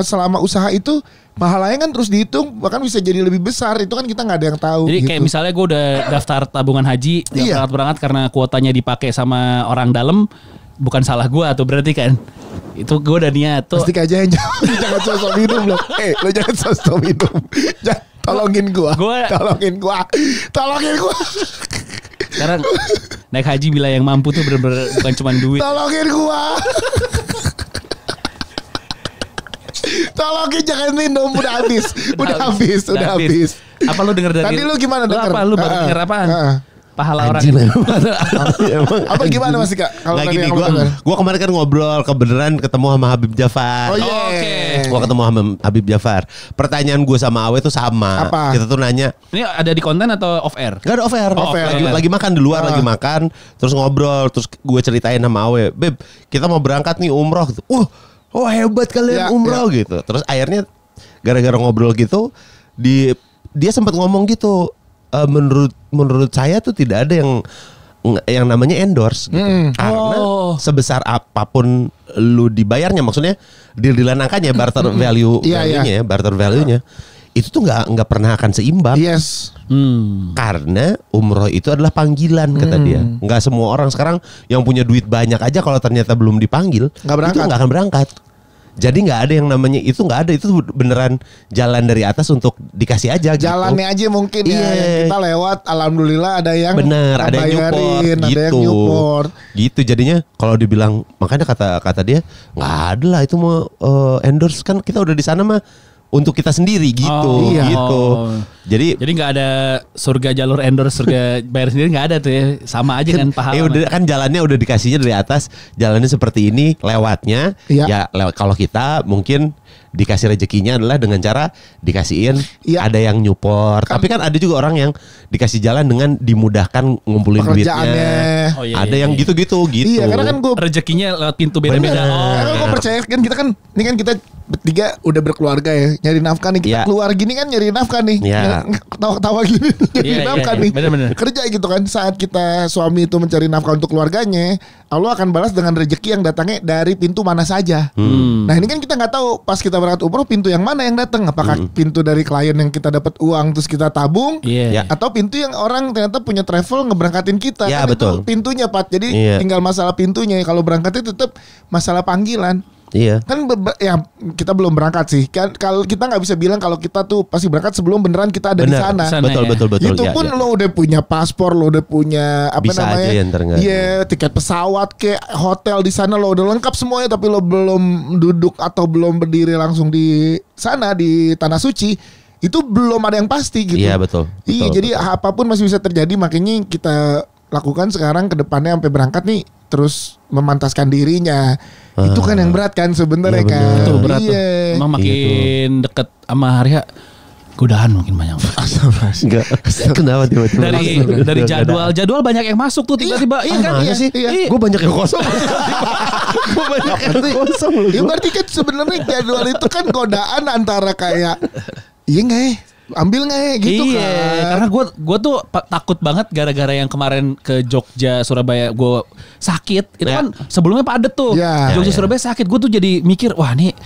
Speaker 1: selama usaha itu pahalanya kan terus dihitung bahkan bisa jadi lebih besar. Itu kan kita gak ada yang tahu.
Speaker 2: Jadi
Speaker 1: gitu.
Speaker 2: kayak misalnya gue udah daftar tabungan haji berangkat karena kuotanya dipakai sama orang dalam. Bukan salah gue atau berarti kan itu gue udah niat tuh.
Speaker 1: Pasti aja yang jangan sosok minum loh. Lo jangan sosok minum. Tolongin gua.
Speaker 2: Sekarang naik haji bila yang mampu tuh bener-bener bukan cuma duit.
Speaker 1: Tolongin gua. Tolongin jangan minum udah habis.
Speaker 2: Apa lu denger dari
Speaker 1: tadi lu gimana denger?
Speaker 2: Apa lu baru denger apaan? Pahala orang.
Speaker 1: Apa gimana masih Kak?
Speaker 3: Kalau gini gua kemarin kan ngobrol ketemu sama Habib Jafar.
Speaker 1: Oh iya.
Speaker 2: Oke.
Speaker 3: Gua ketemu sama Habib Jafar. Pertanyaan gue sama Awe tuh sama.
Speaker 1: Apa?
Speaker 3: Kita tuh nanya.
Speaker 2: Ini ada di konten atau off air?
Speaker 3: Gak ada off air. Lagi makan di luar lagi makan. Terus ngobrol. Terus gue ceritain sama Awe. Beb, kita mau berangkat nih umroh. Oh hebat kalian umroh gitu. Terus akhirnya gara-gara ngobrol gitu, dia sempat ngomong gitu. Menurut saya tuh tidak ada yang namanya endorse gitu. Karena sebesar apapun lu dibayarnya, maksudnya deal-dealan angkanya barter value-nya, barter value-nya itu tuh nggak pernah akan seimbang.
Speaker 1: Yes.
Speaker 3: Karena umroh itu adalah panggilan kata dia. Nggak semua orang sekarang yang punya duit banyak aja kalau ternyata belum dipanggil itu nggak akan berangkat. Jadi nggak ada yang namanya itu, nggak ada, itu beneran jalan dari atas untuk dikasih aja.
Speaker 1: Jalannya
Speaker 3: gitu.
Speaker 1: Aja mungkin ya kita lewat. Alhamdulillah ada yang
Speaker 3: bener, ada yang nyupport, gitu. Jadinya kalau dibilang, makanya kata dia nggak ada lah itu mau endorse, kan kita udah di sana mah untuk kita sendiri gitu, gitu. Jadi
Speaker 2: nggak ada surga jalur endorse, surga bayar sendiri nggak ada tuh ya, sama aja kan pahala.
Speaker 3: Udah kan jalannya udah dikasihnya dari atas, jalannya seperti ini, lewatnya ya lewat. Kalau kita mungkin dikasih rezekinya adalah dengan cara dikasihin ada yang nyupport. Tapi kan ada juga orang yang dikasih jalan dengan dimudahkan ngumpulin duitnya. Ada yang gitu-gitu gitu.
Speaker 1: Iya, karena kan gue
Speaker 2: rezekinya lewat pintu beda-beda.
Speaker 1: Karena gue percaya kan kita kan ini kan kita bertiga udah berkeluarga ya, nyari nafkah nih, kita keluar gini kan nyari nafkah nih. Ketawa-ketawa gini nyari nafkah nih.
Speaker 2: Bener-bener.
Speaker 1: Kerja gitu kan. Saat kita suami itu mencari nafkah untuk keluarganya, Allah akan balas dengan rezeki yang datangnya dari pintu mana saja. Nah, ini kan kita nggak tahu pas kita berangkat umroh pintu yang mana yang datang. Apakah pintu dari klien yang kita dapat uang terus kita tabung, atau pintu yang orang ternyata punya travel ngeberangkatin kita. Kan
Speaker 3: betul.
Speaker 1: Itu pintunya, Pat. Jadi tinggal masalah pintunya. Kalau berangkatnya tetap masalah panggilan.
Speaker 3: Iya.
Speaker 1: Kan ya kita belum berangkat sih. Kan kalau kita nggak bisa bilang kalau kita tuh pasti berangkat sebelum beneran kita ada di sana.
Speaker 3: Betul.
Speaker 1: Itu pun lo udah punya paspor, lo udah punya apa
Speaker 3: bisa
Speaker 1: namanya? Iya, tiket pesawat ke hotel di sana lo udah lengkap semuanya, tapi lo belum duduk atau belum berdiri langsung di sana di tanah suci. Itu belum ada yang pasti gitu.
Speaker 3: Iya betul.
Speaker 1: Iya, jadi apapun masih bisa terjadi, makanya kita lakukan sekarang ke depannya sampai berangkat nih terus memantaskan dirinya. Itu kan yang berat kan sebenarnya kan.
Speaker 2: Itu berat tuh. Emang makin deket sama Arya godaan mungkin banyak.
Speaker 3: Enggak. Kenapa tiba-tiba?
Speaker 2: Dari jadwal banyak yang masuk tuh tiba-tiba. Iya kan?
Speaker 3: Iya sih. Gue banyak yang kosong.
Speaker 1: Gue banyak yang kosong. Ya berarti kan sebenarnya jadwal itu kan godaan antara kayak iya nggak ya? Ambil nggak ya gitu kan.
Speaker 2: Karena gue tuh takut banget gara-gara yang kemarin ke Jogja Surabaya gue sakit. Itu kan sebelumnya padet tuh. Jogja Surabaya sakit. Gue tuh jadi mikir wah nih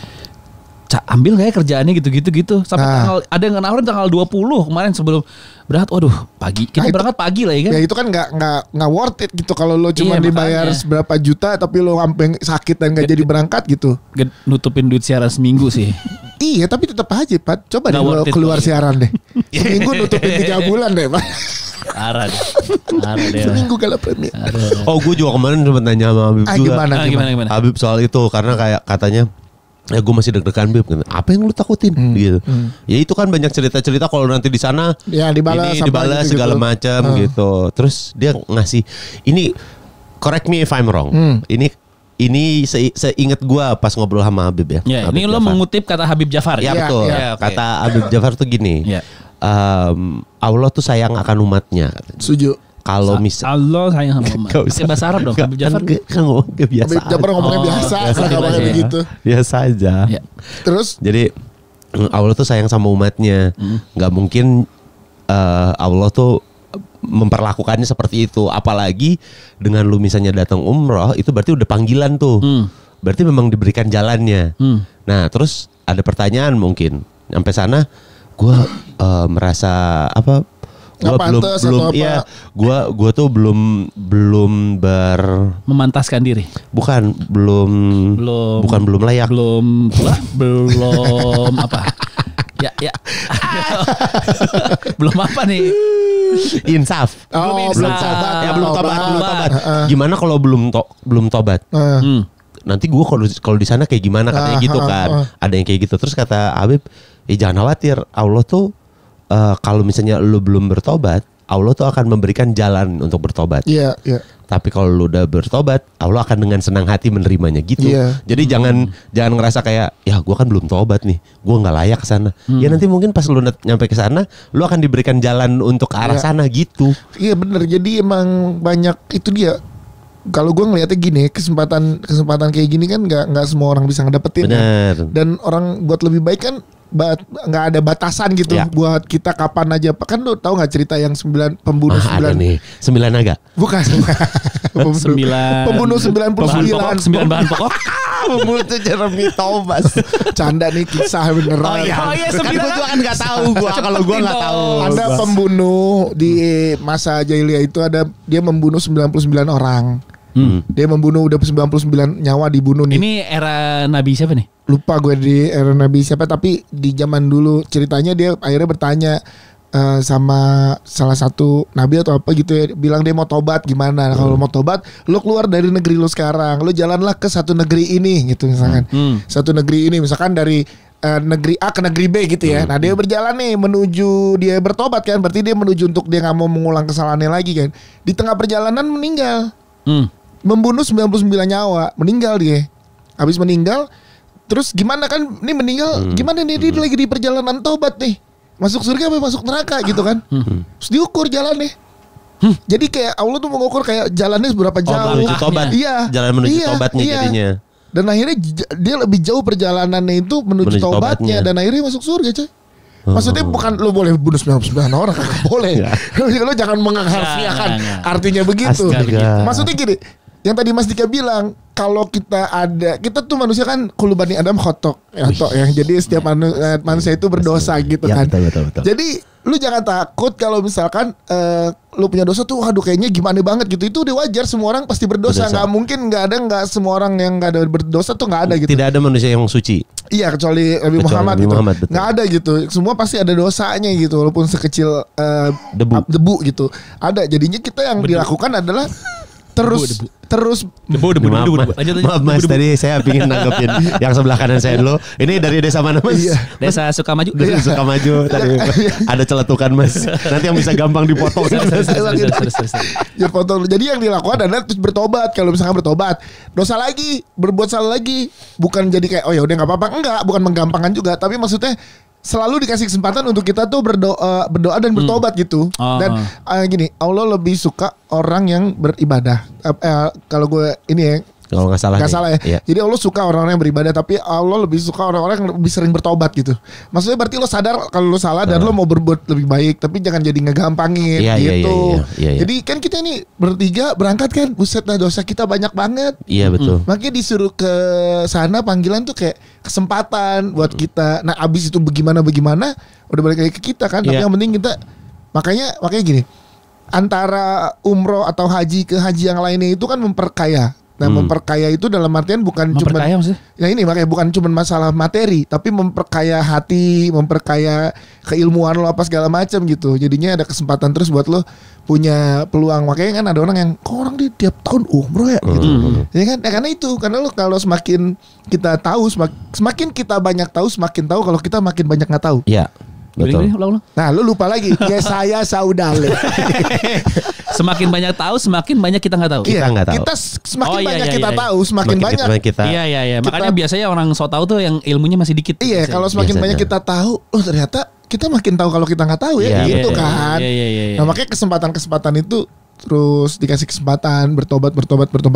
Speaker 2: ambil gak ya kerjaannya gitu. Sampai ada yang nawarin tanggal 20 kemarin sebelum berangkat. Waduh pagi. Kita berangkat pagi lah ya kan.
Speaker 1: Ya itu kan gak worth it gitu. Kalau lo cuma dibayar seberapa juta tapi lo sampai sakit dan gak jadi berangkat gitu.
Speaker 2: Nutupin duit siaran seminggu sih.
Speaker 1: Iya tapi tetap aja Pat. Coba deh lo keluar siaran deh. Seminggu nutupin 3 bulan deh Pak.
Speaker 2: Arah deh.
Speaker 1: Seminggu kalau premier.
Speaker 3: Oh gue juga kemarin sempat nanya sama Habib juga.
Speaker 2: Gimana?
Speaker 3: Habib soal itu karena kayak katanya ya gue masih deg-degan Bib. Apa yang lu takutin gitu. Ya itu kan banyak cerita-cerita kalau nanti di sana
Speaker 1: ya dibalas
Speaker 3: segala macam gitu. Terus dia ngasih ini correct me if I'm wrong. Ini seingat gue pas ngobrol sama Habib ya.
Speaker 2: Ini lo mengutip kata Habib Jafar.
Speaker 3: Ya betul. Kata Habib Jafar tuh gini. Allah tuh sayang akan umatnya.
Speaker 1: Setuju.
Speaker 3: Kalau misal
Speaker 2: Allah sayang sama umat. Pakai bahasa Arab dong. Habib Jafar
Speaker 3: kan ngomong biasa.
Speaker 1: Habib Jafar ngomongnya biasa begitu.
Speaker 3: Biasa aja.
Speaker 1: Terus
Speaker 3: jadi Allah tuh sayang sama umatnya. Gak mungkin Allah tuh memperlakukannya seperti itu. Apalagi dengan lu misalnya datang umroh, itu berarti udah panggilan tuh. Berarti memang diberikan jalannya. Nah terus ada pertanyaan mungkin sampai sana gue merasa apa? Gue tuh belum
Speaker 2: memantaskan diri.
Speaker 3: Bukan belum layak.
Speaker 2: Belum apa? Ya. Belum apa nih?
Speaker 3: Insaf. Belum tobat. Gimana kalau belum tobat? Nanti gue kalau di sana kayak gimana katanya gitu kan. Ada yang kayak gitu. Terus kata Habib, jangan khawatir. Allah tuh kalau misalnya lu belum bertobat, Allah tuh akan memberikan jalan untuk bertobat.
Speaker 1: Iya.
Speaker 3: Tapi kalau lu udah bertobat, Allah akan dengan senang hati menerimanya gitu. Jadi jangan ngerasa kayak ya gue kan belum tobat nih, gue nggak layak ke sana. Ya nanti mungkin pas lu nyampe ke sana, lu akan diberikan jalan untuk ke arah sana gitu.
Speaker 1: Iya bener. Jadi emang banyak itu dia. Kalau gue ngeliatnya gini, kesempatan kayak gini kan nggak semua orang bisa ngedapetin.
Speaker 3: Bener.
Speaker 1: Kan? Dan orang buat lebih baik kan nggak ada batasan gitu buat kita kapan aja. Kan lu tahu nggak cerita yang 9 pembunuh 9
Speaker 3: ada nih 9 naga?
Speaker 1: Bukan. Pembunuh 99
Speaker 2: 9 bahan pokok.
Speaker 3: Pembunuh itu Jeremy Thomas.
Speaker 1: Canda nih kisah beneran.
Speaker 2: Oh iya
Speaker 3: kan gue juga kan nggak tahu kalau gue nggak tahu.
Speaker 1: Ada pembunuh di masa jahiliyah itu dia membunuh 99 orang. Dia membunuh udah 99 nyawa dibunuh nih.
Speaker 2: Ini era Nabi siapa nih?
Speaker 1: Lupa gue di era Nabi siapa, tapi di zaman dulu ceritanya dia akhirnya bertanya sama salah satu nabi atau apa gitu ya, bilang dia mau tobat gimana. Kalau mau tobat, lo keluar dari negeri lo sekarang, lo jalanlah ke satu negeri ini gitu misalkan. Satu negeri ini misalkan dari negeri A ke negeri B gitu ya. Nah dia berjalan nih menuju dia bertobat kan, berarti dia menuju untuk dia nggak mau mengulang kesalahannya lagi kan. Di tengah perjalanan meninggal. Membunuh 99 nyawa, meninggal dia. Habis meninggal, terus gimana kan? Ini meninggal, gimana nih dia lagi di perjalanan tobat nih? Masuk surga apa masuk neraka gitu kan? Terus diukur jalannya. Jadi kayak Allah tuh mengukur kayak jalannya seberapa jauh.
Speaker 3: Menuju tobat.
Speaker 1: Iya.
Speaker 3: Jalan menuju tobatnya jadinya.
Speaker 1: Dan akhirnya dia lebih jauh perjalanannya itu menuju tobatnya. Dan akhirnya masuk surga coy. Maksudnya bukan lo boleh bunuh 99 orang, boleh. Lo jangan mengharfiakan artinya begitu. Maksudnya gini, yang tadi Mas Dika bilang, kalau kita tuh manusia kan kulubani Adam khotok ya. Jadi setiap manusia itu berdosa gitu kan. Betul. Jadi lu jangan takut kalau misalkan lu punya dosa tuh, waduh kayaknya gimana banget gitu. Itu udah wajar, semua orang pasti berdosa. Nggak mungkin nggak semua orang yang nggak ada berdosa tuh nggak ada gitu.
Speaker 3: Tidak ada manusia yang suci.
Speaker 1: Iya, kecuali Nabi Muhammad gitu. Nggak ada gitu. Semua pasti ada dosanya gitu, walaupun sekecil debu gitu. Ada. Jadinya kita yang dilakukan adalah terus debu. Maaf Mas, tadi saya pingin nanggepin yang sebelah kanan saya dulu. Ini dari desa mana Mas?
Speaker 2: Desa Sukamaju.
Speaker 3: Desa Sukamaju tadi. Ada celetukan Mas. Nanti yang bisa gampang dipotong.
Speaker 1: Dipotong. Jadi yang dilakukan adalah terus bertobat. Kalau misalkan bertobat, dosa lagi, berbuat salah lagi, bukan jadi kayak oh ya udah nggak apa-apa. Enggak, bukan menggampangkan juga, tapi maksudnya selalu dikasih kesempatan untuk kita tuh berdoa dan bertobat gitu. Dan gini, Allah lebih suka orang yang beribadah. Kalau gue ini ya, kalau nggak salah ya. Iya. Jadi Allah suka orang-orang yang beribadah, tapi Allah lebih suka orang-orang yang lebih sering bertobat gitu. Maksudnya berarti lo sadar kalau lo salah dan lo mau berbuat lebih baik, tapi jangan jadi ngegampangin gitu. Iya. Jadi kan kita ini bertiga berangkat kan, buset lah dosa kita banyak banget.
Speaker 3: Iya betul.
Speaker 1: Makanya disuruh ke sana, panggilan tuh kayak kesempatan buat kita. Nah abis itu bagaimana udah balik lagi ke kita kan. Tapi yang penting kita makanya gini, antara umroh atau haji ke haji yang lainnya itu kan memperkaya. Nah memperkaya itu dalam artian bukan cuma ya ini makanya bukan cuma masalah materi, tapi memperkaya hati, memperkaya keilmuan lo apa segala macam gitu. Jadinya ada kesempatan terus buat lo punya peluang. Makanya kan ada orang yang kok orang dia tiap tahun umroh ya gitu. Ya kan? Ya karena itu, karena lo kalau semakin kita tahu, semakin kita banyak tahu, semakin tahu kalau kita makin banyak nggak tahu.
Speaker 3: Iya. Betul.
Speaker 1: Nah lu lupa lagi. Ya saya Saudale.
Speaker 2: Semakin banyak tahu, semakin banyak kita nggak tahu.
Speaker 1: Kita nggak tahu. Kita semakin banyak kita tahu, semakin banyak
Speaker 2: kita. Iya. Makanya biasanya orang so tahu tuh yang ilmunya masih dikit.
Speaker 1: Iya. Kalau semakin banyak kita tahu, ternyata kita makin tahu kalau kita nggak tahu ya. Gitu kan. Nah makanya kesempatan itu terus dikasih kesempatan bertobat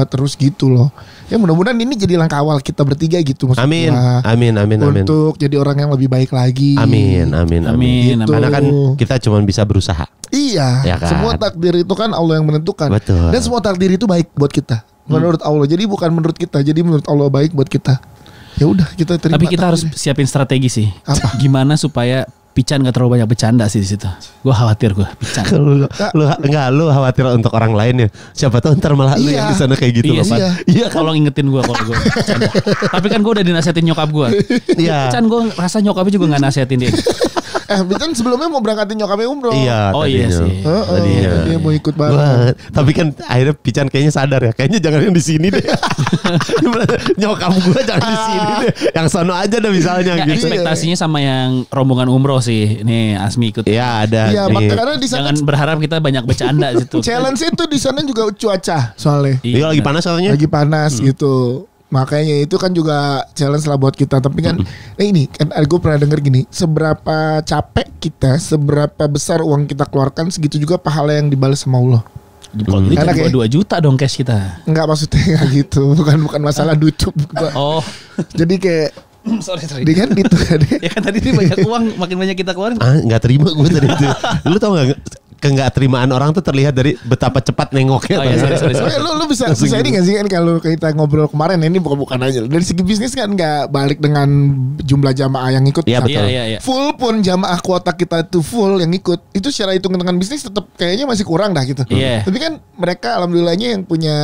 Speaker 1: terus gitu loh. Ya mudah-mudahan ini jadi langkah awal kita bertiga gitu maksudnya.
Speaker 3: Amin.
Speaker 1: Untuk jadi orang yang lebih baik lagi.
Speaker 3: Amin.
Speaker 1: Gitu.
Speaker 3: Karena kan kita cuma bisa berusaha.
Speaker 1: Iya. Ya kan? Semua takdir itu kan Allah yang menentukan.
Speaker 3: Betul.
Speaker 1: Dan semua takdir itu baik buat kita. Menurut Allah. Jadi bukan menurut kita. Jadi menurut Allah baik buat kita. Ya udah kita terima.
Speaker 2: Tapi kita harus siapin strategi sih. Apa? Gimana supaya Pican gak terlalu banyak bercanda sih di situ. Gue khawatir Pican.
Speaker 3: Lu khawatir untuk orang lain ya. Siapa tahu ntar malah lu yang di sana kayak gitu.
Speaker 2: Iya kan? Kalau ngingetin gue kalau gue bercanda. Tapi kan gue udah dinasehatin nyokap gue. Iya. Pican gue rasa nyokapnya juga gak nasehatin dia.
Speaker 1: Pican sebelumnya mau berangkatin nyokapnya umroh.
Speaker 3: Iya.
Speaker 2: Oh iya sih.
Speaker 1: Dia mau ikut bareng.
Speaker 3: Tapi kan akhirnya Pican kayaknya sadar ya. Kayaknya jangan yang di sini deh. Nyokap gue jangan di sini deh. Yang sono aja deh misalnya.
Speaker 2: Gitu. Ekspektasinya sama yang rombongan umroh sih. Nih Asmi ikut.
Speaker 3: Iya ada.
Speaker 1: Iya karena di sana
Speaker 2: jangan berharap kita banyak bercanda situ.
Speaker 1: Challenge itu di sana juga cuaca soalnya.
Speaker 3: Iya lagi panas soalnya.
Speaker 1: Lagi panas gitu. Makanya itu kan juga challenge lah buat kita. Tapi kan ini kan gue pernah denger gini, seberapa capek kita, seberapa besar uang kita keluarkan, segitu juga pahala yang dibalas sama Allah.
Speaker 2: Jadi kan 2 juta dong cash kita.
Speaker 1: Enggak, maksudnya gitu. Bukan masalah duit.
Speaker 2: Oh.
Speaker 1: Jadi kayak
Speaker 2: sorry.
Speaker 1: Dia kan gitu kan.
Speaker 2: Ya kan tadi banyak uang, makin banyak kita keluarin.
Speaker 3: Nggak terima gue tadi itu. Lu tau nggak? Nggak terimaan orang tuh terlihat dari betapa cepat nengoknya.
Speaker 2: Oh iya, sorry.
Speaker 1: Lu bisa ini nggak sih kan kalau kita ngobrol kemarin ini bukan aja dari segi bisnis kan nggak balik dengan jumlah jamaah yang ikut.
Speaker 3: Iya betul.
Speaker 2: Iya.
Speaker 1: Full pun jamaah kuota kita itu full yang ikut, itu secara hitung-hitungan bisnis tetap kayaknya masih kurang dah gitu.
Speaker 2: Iya.
Speaker 1: Tapi kan mereka alhamdulillahnya yang punya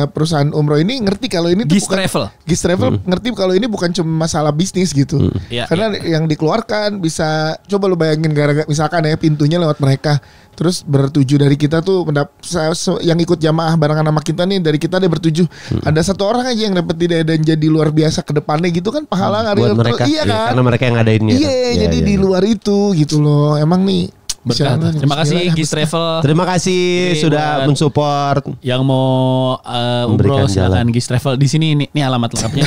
Speaker 1: perusahaan umroh ini ngerti kalau ini tuh Gis Travel ngerti kalau ini bukan cuma masalah bisnis gitu. Karena yang dikeluarkan bisa coba lu bayangin gara-gara misalkan ya pintunya lewat mereka. Terus bertujuh dari kita tuh yang ikut jamaah barengan sama kita nih, dari kita ada bertujuh. Ada 1 orang aja yang dapat tidak dan jadi luar biasa ke depannya gitu kan pahala
Speaker 3: buat mereka. Iya kan? Karena mereka yang ngadainnya.
Speaker 1: Iya, jadi di luar itu gitu loh. Emang nih
Speaker 2: terima kasih Gis Travel.
Speaker 3: Terima kasih sudah mensupport.
Speaker 2: Yang mau umroh silakan Gis Travel di sini ini alamat lengkapnya.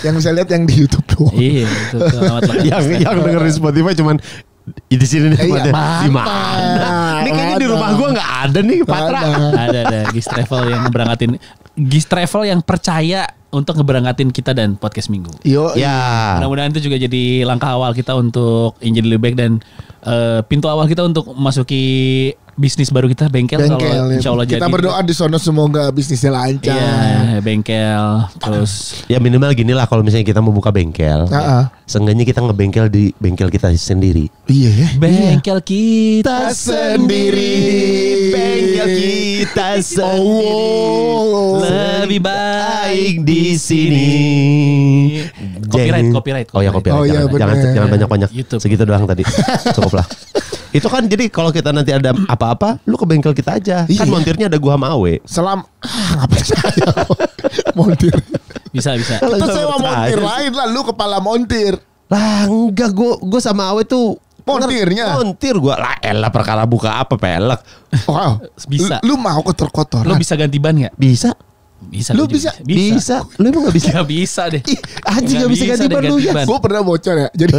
Speaker 1: Yang bisa lihat yang di YouTube doang.
Speaker 2: Iya, itu alamat lengkapnya.
Speaker 3: yang denger di Spotify cuman di sini nih di mana? Ini kayaknya di rumah gua nggak ada nih Patra.
Speaker 2: Ada Gis Travel yang ngeberangkatin. Gis Travel yang percaya untuk ngeberangkatin kita dan podcast minggu.
Speaker 3: Ya.
Speaker 2: Mudah-mudahan itu juga jadi langkah awal kita untuk jadi lebih baik dan pintu awal kita untuk memasuki bisnis baru kita bengkel kalau insya Allah
Speaker 1: kita
Speaker 2: jadi.
Speaker 1: Berdoa di sono semoga bisnisnya lancar.
Speaker 2: Iya, bengkel terus.
Speaker 3: Ya minimal gini lah kalau misalnya kita mau buka bengkel. Seenggaknya kita ngebengkel di bengkel kita sendiri.
Speaker 1: Iya ya.
Speaker 2: Bengkel kita sendiri.
Speaker 3: Bengkel kita sendiri.
Speaker 2: Lebih baik
Speaker 3: di sini.
Speaker 2: Copyright.
Speaker 3: Oh ya copyright. Jangan banyak-banyak. Segitu doang tadi. Cukup lah. Itu kan jadi kalau kita nanti ada apa-apa, lu ke bengkel kita aja. Kan montirnya ada gua sama Awe.
Speaker 1: Ngapain saya montir?
Speaker 2: Bisa.
Speaker 1: Kita sewa montir lain lah, lu kepala montir.
Speaker 3: Lah enggak, gua sama Awe tuh
Speaker 1: montirnya.
Speaker 3: Montir gua lah, elah perkara buka apa pelek.
Speaker 1: Wow,
Speaker 2: bisa.
Speaker 1: Lu mau kotor-kotoran?
Speaker 2: Lu bisa ganti ban enggak?
Speaker 3: Bisa.
Speaker 1: Lu bisa.
Speaker 3: Lu emang gak bisa?
Speaker 2: Gak bisa deh.
Speaker 3: Anjing gak bisa ganti ban lu ya.
Speaker 1: Gue pernah bocor ya. Jadi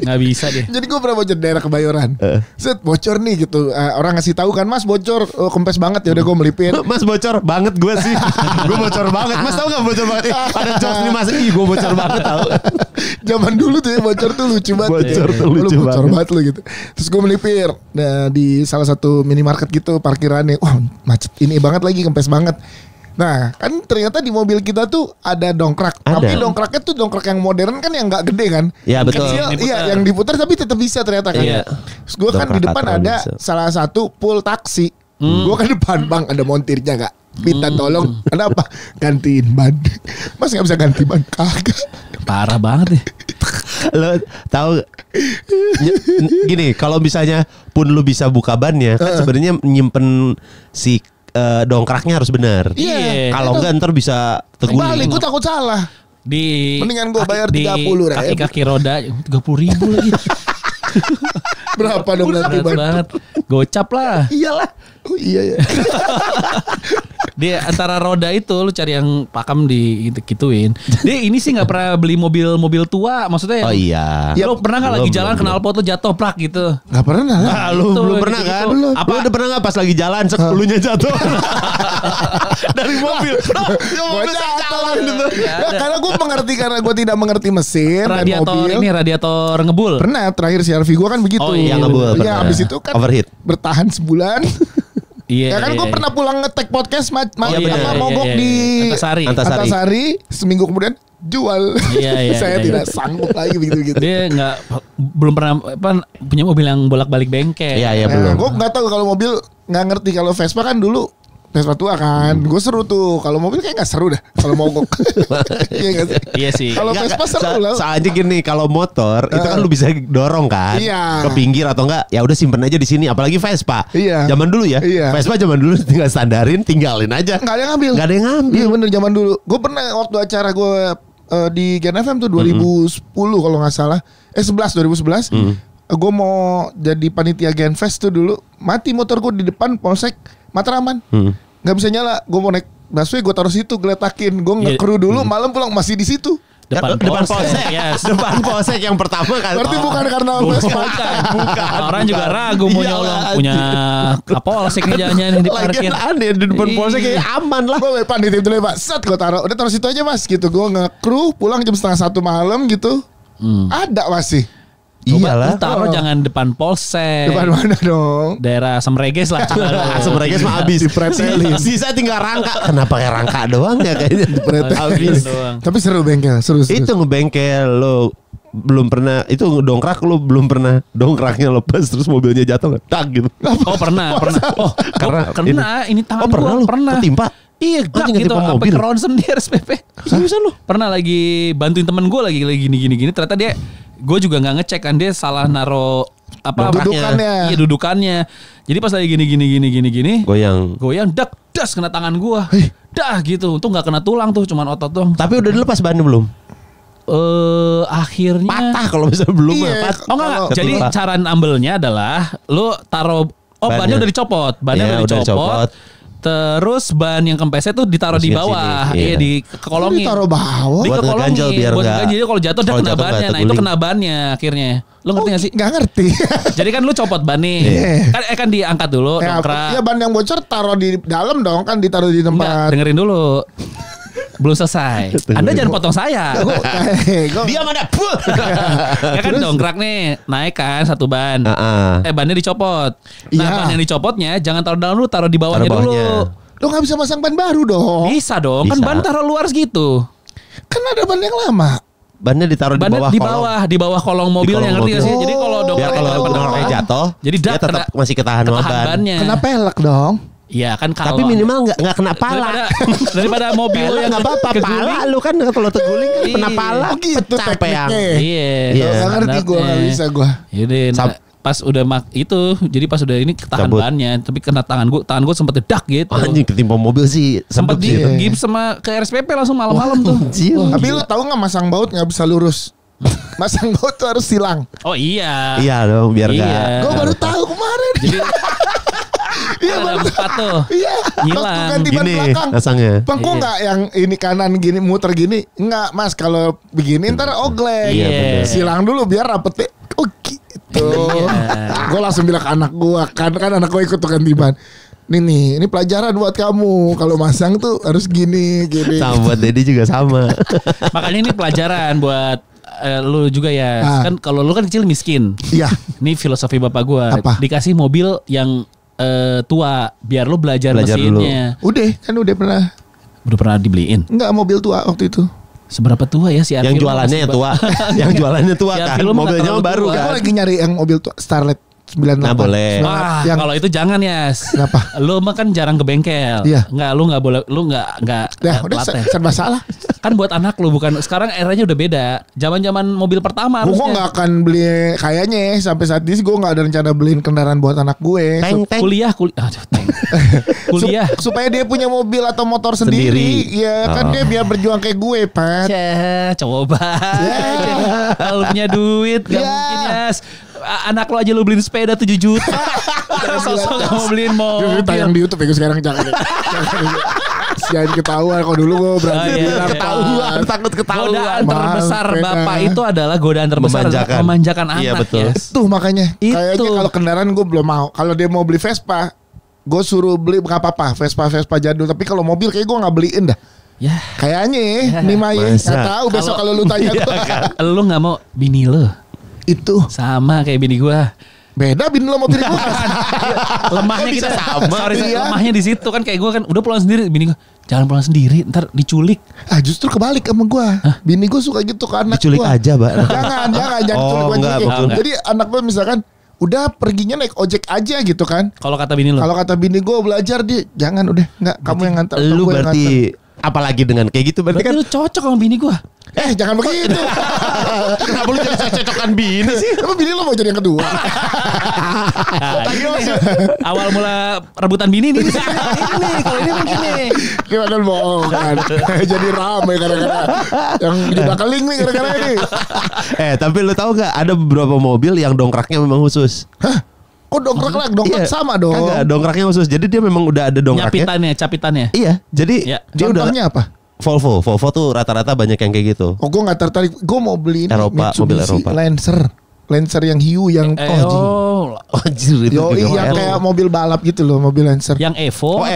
Speaker 2: gak bisa deh.
Speaker 1: Jadi gue pernah bocor daerah Kebayoran. Set bocor nih gitu. Orang ngasih tahu kan, Mas bocor, kempes banget. Ya udah gue melipir.
Speaker 3: Mas bocor banget gue sih. Gue bocor banget. Mas tahu gak bocor banget? Ada jokes nih Mas. Gue bocor banget tahu.
Speaker 1: Zaman dulu tuh ya bocor tuh lucu banget. Bocor banget lu gitu. Terus gue melipir. Nah di salah satu minimarket gitu parkirannya. Wah macet ini banget lagi, kempes banget. Nah kan ternyata di mobil kita tuh ada dongkrak. Tapi dongkraknya tuh dongkrak yang modern kan, yang gak gede kan.
Speaker 3: Iya betul.
Speaker 1: Iya yang diputar tapi tetap bisa ternyata kan.
Speaker 3: Iya.
Speaker 1: Terus gue kan di depan ada salah satu pool taksi. Gue kan depan bang ada montirnya gak. Minta tolong kenapa gantiin ban. Mas gak bisa ganti ban? Kagak.
Speaker 2: Parah banget ya.
Speaker 3: Lo tahu gini, kalau misalnya pun lu bisa buka bannya kan sebenarnya nyimpen si dongkraknya harus benar.
Speaker 1: Iya.
Speaker 3: Kalau enggak ntar bisa terguling.
Speaker 1: Balik, gue takut salah. Mendingan gue bayar 30
Speaker 2: kaki roda 30.000 lagi.
Speaker 1: Berapa dong nanti
Speaker 2: banget. Gocap lah.
Speaker 1: Iyalah. Oh iya ya.
Speaker 2: Dia antara roda itu lu cari yang pakam gituin. Dia ini sih nggak pernah beli mobil tua, maksudnya.
Speaker 3: Oh iya.
Speaker 2: Ya, lu pernah nggak lagi jalan knalpot lu jatuh prak gitu?
Speaker 1: Nggak pernah lah.
Speaker 3: Lu belum pernah kan?
Speaker 1: Belum.
Speaker 3: Apa udah pernah nggak pas lagi jalan elunya jatuh dari mobil?
Speaker 1: Gue jalan gitu. Karena gue mengerti, karena gue tidak mengerti mesin dan mobil.
Speaker 2: Ini radiator ngebul.
Speaker 1: Pernah terakhir CR-V gue kan begitu.
Speaker 2: Oh iya ngebul.
Speaker 1: Ya abis itu kan
Speaker 3: overheat.
Speaker 1: Bertahan sebulan.
Speaker 3: Iya.
Speaker 1: Ya kan gue pernah pulang nge-tag podcast mogok di
Speaker 2: Antasari.
Speaker 1: Seminggu kemudian jual. Saya tidak sanggup lagi begitu.
Speaker 2: Dia belum pernah punya mobil yang bolak-balik bengkel.
Speaker 3: Iya belum.
Speaker 1: Gue nggak tahu kalau mobil, nggak ngerti. Kalau Vespa kan dulu Vespa tua kan, gue seru tuh. Kalau mobil kayak nggak seru dah. Kalau mogok.
Speaker 2: Iya sih.
Speaker 1: Kalau Vespa seru lah.
Speaker 3: Soalnya gini, kalau motor itu kan lu bisa dorong kan, ke pinggir atau enggak? Ya udah simpen aja di sini. Apalagi Vespa.
Speaker 1: Iya.
Speaker 3: Zaman dulu ya. Iya. Vespa zaman dulu tinggal standarin, tinggalin aja.
Speaker 1: Nggak ada yang ngambil. Iya bener zaman dulu. Gue pernah waktu acara gue di Gen FM tuh 2010 kalau nggak salah. 2011. Gue mau jadi panitia Genfest tuh dulu. Mati motor gue di depan Polsek Matraman. Gak bisa nyala. Gue mau naik busway, gue taruh situ, geletakin. Gue ngekru dulu, malam pulang masih di situ.
Speaker 3: Depan Polsek. Yes. Depan Polsek yang pertama kan.
Speaker 1: Berarti bukan karena
Speaker 2: bukan. Orang juga ragu mau nyolong. Punya Polsek nih jangan diparkir.
Speaker 3: Aneh di depan Polsek kayak aman lah.
Speaker 1: Gue panitia dulu ya Pak. Set gue taruh. Udah taruh situ aja Mas gitu. Gue ngekru pulang jam 1:30 malam gitu. Ada masih.
Speaker 2: Iyalah. Taruh jangan depan Polsek.
Speaker 1: Depan mana dong?
Speaker 2: Daerah Semreges lah.
Speaker 3: Semreges mah habis. Sisa tinggal Rangka. Kenapa kayak Rangka doang ya kayaknya? Habis.
Speaker 1: Tapi seru bengkel, seru.
Speaker 3: Itu ngebengkel lo belum pernah, itu dongkrak lo belum pernah dongkraknya lepas terus mobilnya jatuh tak gitu.
Speaker 2: Oh pernah. Oh karena ini tangan
Speaker 3: pernah ketimpa.
Speaker 2: Iya gitu sampai keronsen di RSPP. Bisa lu? Pernah lagi bantuin temen gue lagi gini. Ternyata dia, gue juga nggak ngecek kan, dia salah naro
Speaker 1: dudukannya.
Speaker 2: Iya dudukannya. Jadi pas lagi gini. Goyang das kena tangan gue. Dah gitu. Untung nggak kena tulang tuh, cuman otot doang.
Speaker 3: Tapi udah dilepas bannya belum?
Speaker 2: Akhirnya
Speaker 3: patah kalau bisa belum.
Speaker 2: Oh enggak. Jadi cara nambelnya adalah lu taruh bannya udah dicopot. Bannya udah dicopot. Terus ban yang kempesnya tuh ditaruh di bawah, di kekolongin.
Speaker 1: Ditaruh bawah.
Speaker 3: Buat ngeganjel biar enggak.
Speaker 2: Jadi kalau jatuh dia kena bannya. Nah itu kena bannya akhirnya. Lu ngerti gak sih?
Speaker 1: Gak ngerti.
Speaker 2: Jadi kan lu copot ban nih. Kan diangkat dulu.
Speaker 1: Iya ban yang bocor taruh di dalam dong, kan ditaruh di tempat.
Speaker 2: Dengerin dulu. Belum selesai. Anda jangan potong saya.
Speaker 3: Dia mana?
Speaker 2: Ya kan dongkrak nih, naik kan satu ban. Bannya dicopot. Ban yang dicopotnya jangan taruh dalam dulu, taruh di bawahnya dulu.
Speaker 1: Lo gak bisa masang ban baru dong.
Speaker 2: Bisa dong, kan ban taruh luar segitu.
Speaker 1: Kan ada ban yang lama.
Speaker 3: Bannya ditaruh
Speaker 2: di bawah kolong mobil yang ngerti gak sih? Jadi kalau
Speaker 3: biar kalau penolongnya jatuh, jadi dia tetap masih ketahan
Speaker 2: bannya.
Speaker 1: Kena pelek dong.
Speaker 2: Iya kan kalau.
Speaker 3: Tapi minimal nggak kena pala.
Speaker 2: Daripada mobil yang
Speaker 3: nggak apa-apa. Pala lu kan kalau terguling kena pala.
Speaker 1: Gitu tekniknya.
Speaker 2: Iya.
Speaker 1: Gak ngerti gue, gak bisa gue.
Speaker 2: Yaudah. Pas udah jadi pas udah ini ketahan bannya, tapi kena tangan gue sempet dedak gitu.
Speaker 3: Anjing ketimpa mobil sih.
Speaker 2: Sempet di gips sama ke RSPP langsung malam-malam tuh.
Speaker 1: Tapi lu tahu nggak masang baut nggak bisa lurus? Masang baut tuh harus silang.
Speaker 2: Oh iya.
Speaker 3: Iya dong biar nggak.
Speaker 1: Gue baru tahu kemarin.
Speaker 2: Jadi iya baru tuh. Iya.
Speaker 1: Waktu ganti ban belakang.
Speaker 3: Pasangnya.
Speaker 1: Bang kok nggak yang ini kanan gini muter gini? Enggak mas, kalau begini ntar oglek. Silang dulu biar rapetnya. Oh gitu. Gue langsung bilang ke anak gue kan anak gue ikut tuh ganti ban. Ini pelajaran buat kamu. Kalau masang tuh harus gini.
Speaker 3: Sama buat Dedi juga sama.
Speaker 2: Makanya ini pelajaran buat lu juga ya. Kan kalau lu kan kecil miskin.
Speaker 1: Iya.
Speaker 2: Ini filosofi bapak gue. Dikasih mobil yang tua biar lu belajar mesinnya.
Speaker 1: Dulu. Udah pernah
Speaker 2: dibeliin.
Speaker 1: Enggak, mobil tua waktu itu.
Speaker 2: Seberapa tua ya si Arvil?
Speaker 3: Yang jualannya tua. Yang jualannya tua kan. Mobilnya baru kan.
Speaker 1: Aku lagi nyari yang mobil tua Starlet 98.
Speaker 3: Nah boleh.
Speaker 2: Wah, kalau itu jangan ya.
Speaker 1: Kenapa?
Speaker 2: Lu mah kan jarang ke bengkel.
Speaker 1: Iya.
Speaker 2: Enggak, lu enggak boleh, lu enggak
Speaker 1: ya udah serba salah.
Speaker 2: Kan buat anak lu, bukan sekarang eranya udah beda. Zaman-zaman mobil pertama harusnya.
Speaker 1: Gue enggak akan beli kayaknya sampai saat ini gue enggak ada rencana beliin kendaraan buat anak gue.
Speaker 2: Kuliah. Kuliah.
Speaker 1: Supaya dia punya mobil atau motor sendiri. Ya kan dia biar berjuang kayak gue, Pat.
Speaker 2: Coba. Kalau punya duit gak mungkin ya. Anak lo aja lo beliin sepeda 7 juta. Sosok gak mau beliin mobil.
Speaker 1: Tayang di YouTube ya sekarang jangan. Jangan ketahuan. Kalau dulu gue berarti
Speaker 3: ketahuan. Takut ketahuan.
Speaker 2: Godaan terbesar bapak itu adalah godaan terbesar memanjakan anak.
Speaker 3: Iya betul.
Speaker 1: Tuh makanya. Kayaknya kalau kendaraan gue belum mau. Kalau dia mau beli Vespa, gue suruh beli gak apa-apa. Vespa jadul. Tapi kalau mobil kayak gue gak beliin dah.
Speaker 2: Ya.
Speaker 1: Kayaknya nih Maya. Gak tahu besok kalau lu tanya gue.
Speaker 2: Lu gak mau bini lo. Itu sama kayak bini gua.
Speaker 1: Beda bini lo mau bini gua.
Speaker 2: Lemahnya kita sama. Lemahnya di situ kan kayak gua kan udah pulang sendiri, bini gua jangan pulang sendiri ntar diculik.
Speaker 1: Justru kebalik sama gua. Bini gua suka gitu ke anak
Speaker 3: diculik
Speaker 1: gua.
Speaker 3: Aja, Mbak.
Speaker 1: Jangan diculik enggak. Jadi anak gua misalkan udah perginya naik ojek aja gitu kan.
Speaker 2: Kalau kata bini lo.
Speaker 1: Kalau kata bini gua belajar dia jangan udah enggak kamu yang ngantar.
Speaker 3: Lu berarti apalagi dengan kayak gitu berarti kan
Speaker 2: lu cocok sama bini gua.
Speaker 1: Jangan begitu.
Speaker 3: Kenapa lu jadi cocokan bini sih?
Speaker 1: Emang bini lo mau jadi yang kedua?
Speaker 2: Awal mula rebutan bini nih. Ini kalau ini mungkin nih.
Speaker 1: Gimana bohong kan? Jadi ramai gara-gara yang juga keling nih gara-gara ini.
Speaker 3: Tapi lu tahu gak ada beberapa mobil yang dongkraknya memang khusus.
Speaker 1: Hah? Oh dongkrak sama dong.
Speaker 3: Kagak, dongkraknya khusus. Jadi dia memang udah ada dongkraknya.
Speaker 2: Capitannya.
Speaker 3: Iya. Jadi dia
Speaker 1: contohnya apa?
Speaker 3: Volvo tuh rata-rata banyak yang kayak gitu.
Speaker 1: Oh gue gak tertarik. Gue mau beli ini
Speaker 3: mobil Eropa.
Speaker 1: Lancer yang hiu yang
Speaker 3: anjir itu
Speaker 1: yang kayak mobil balap gitu loh, mobil Lancer.
Speaker 2: Yang Evo.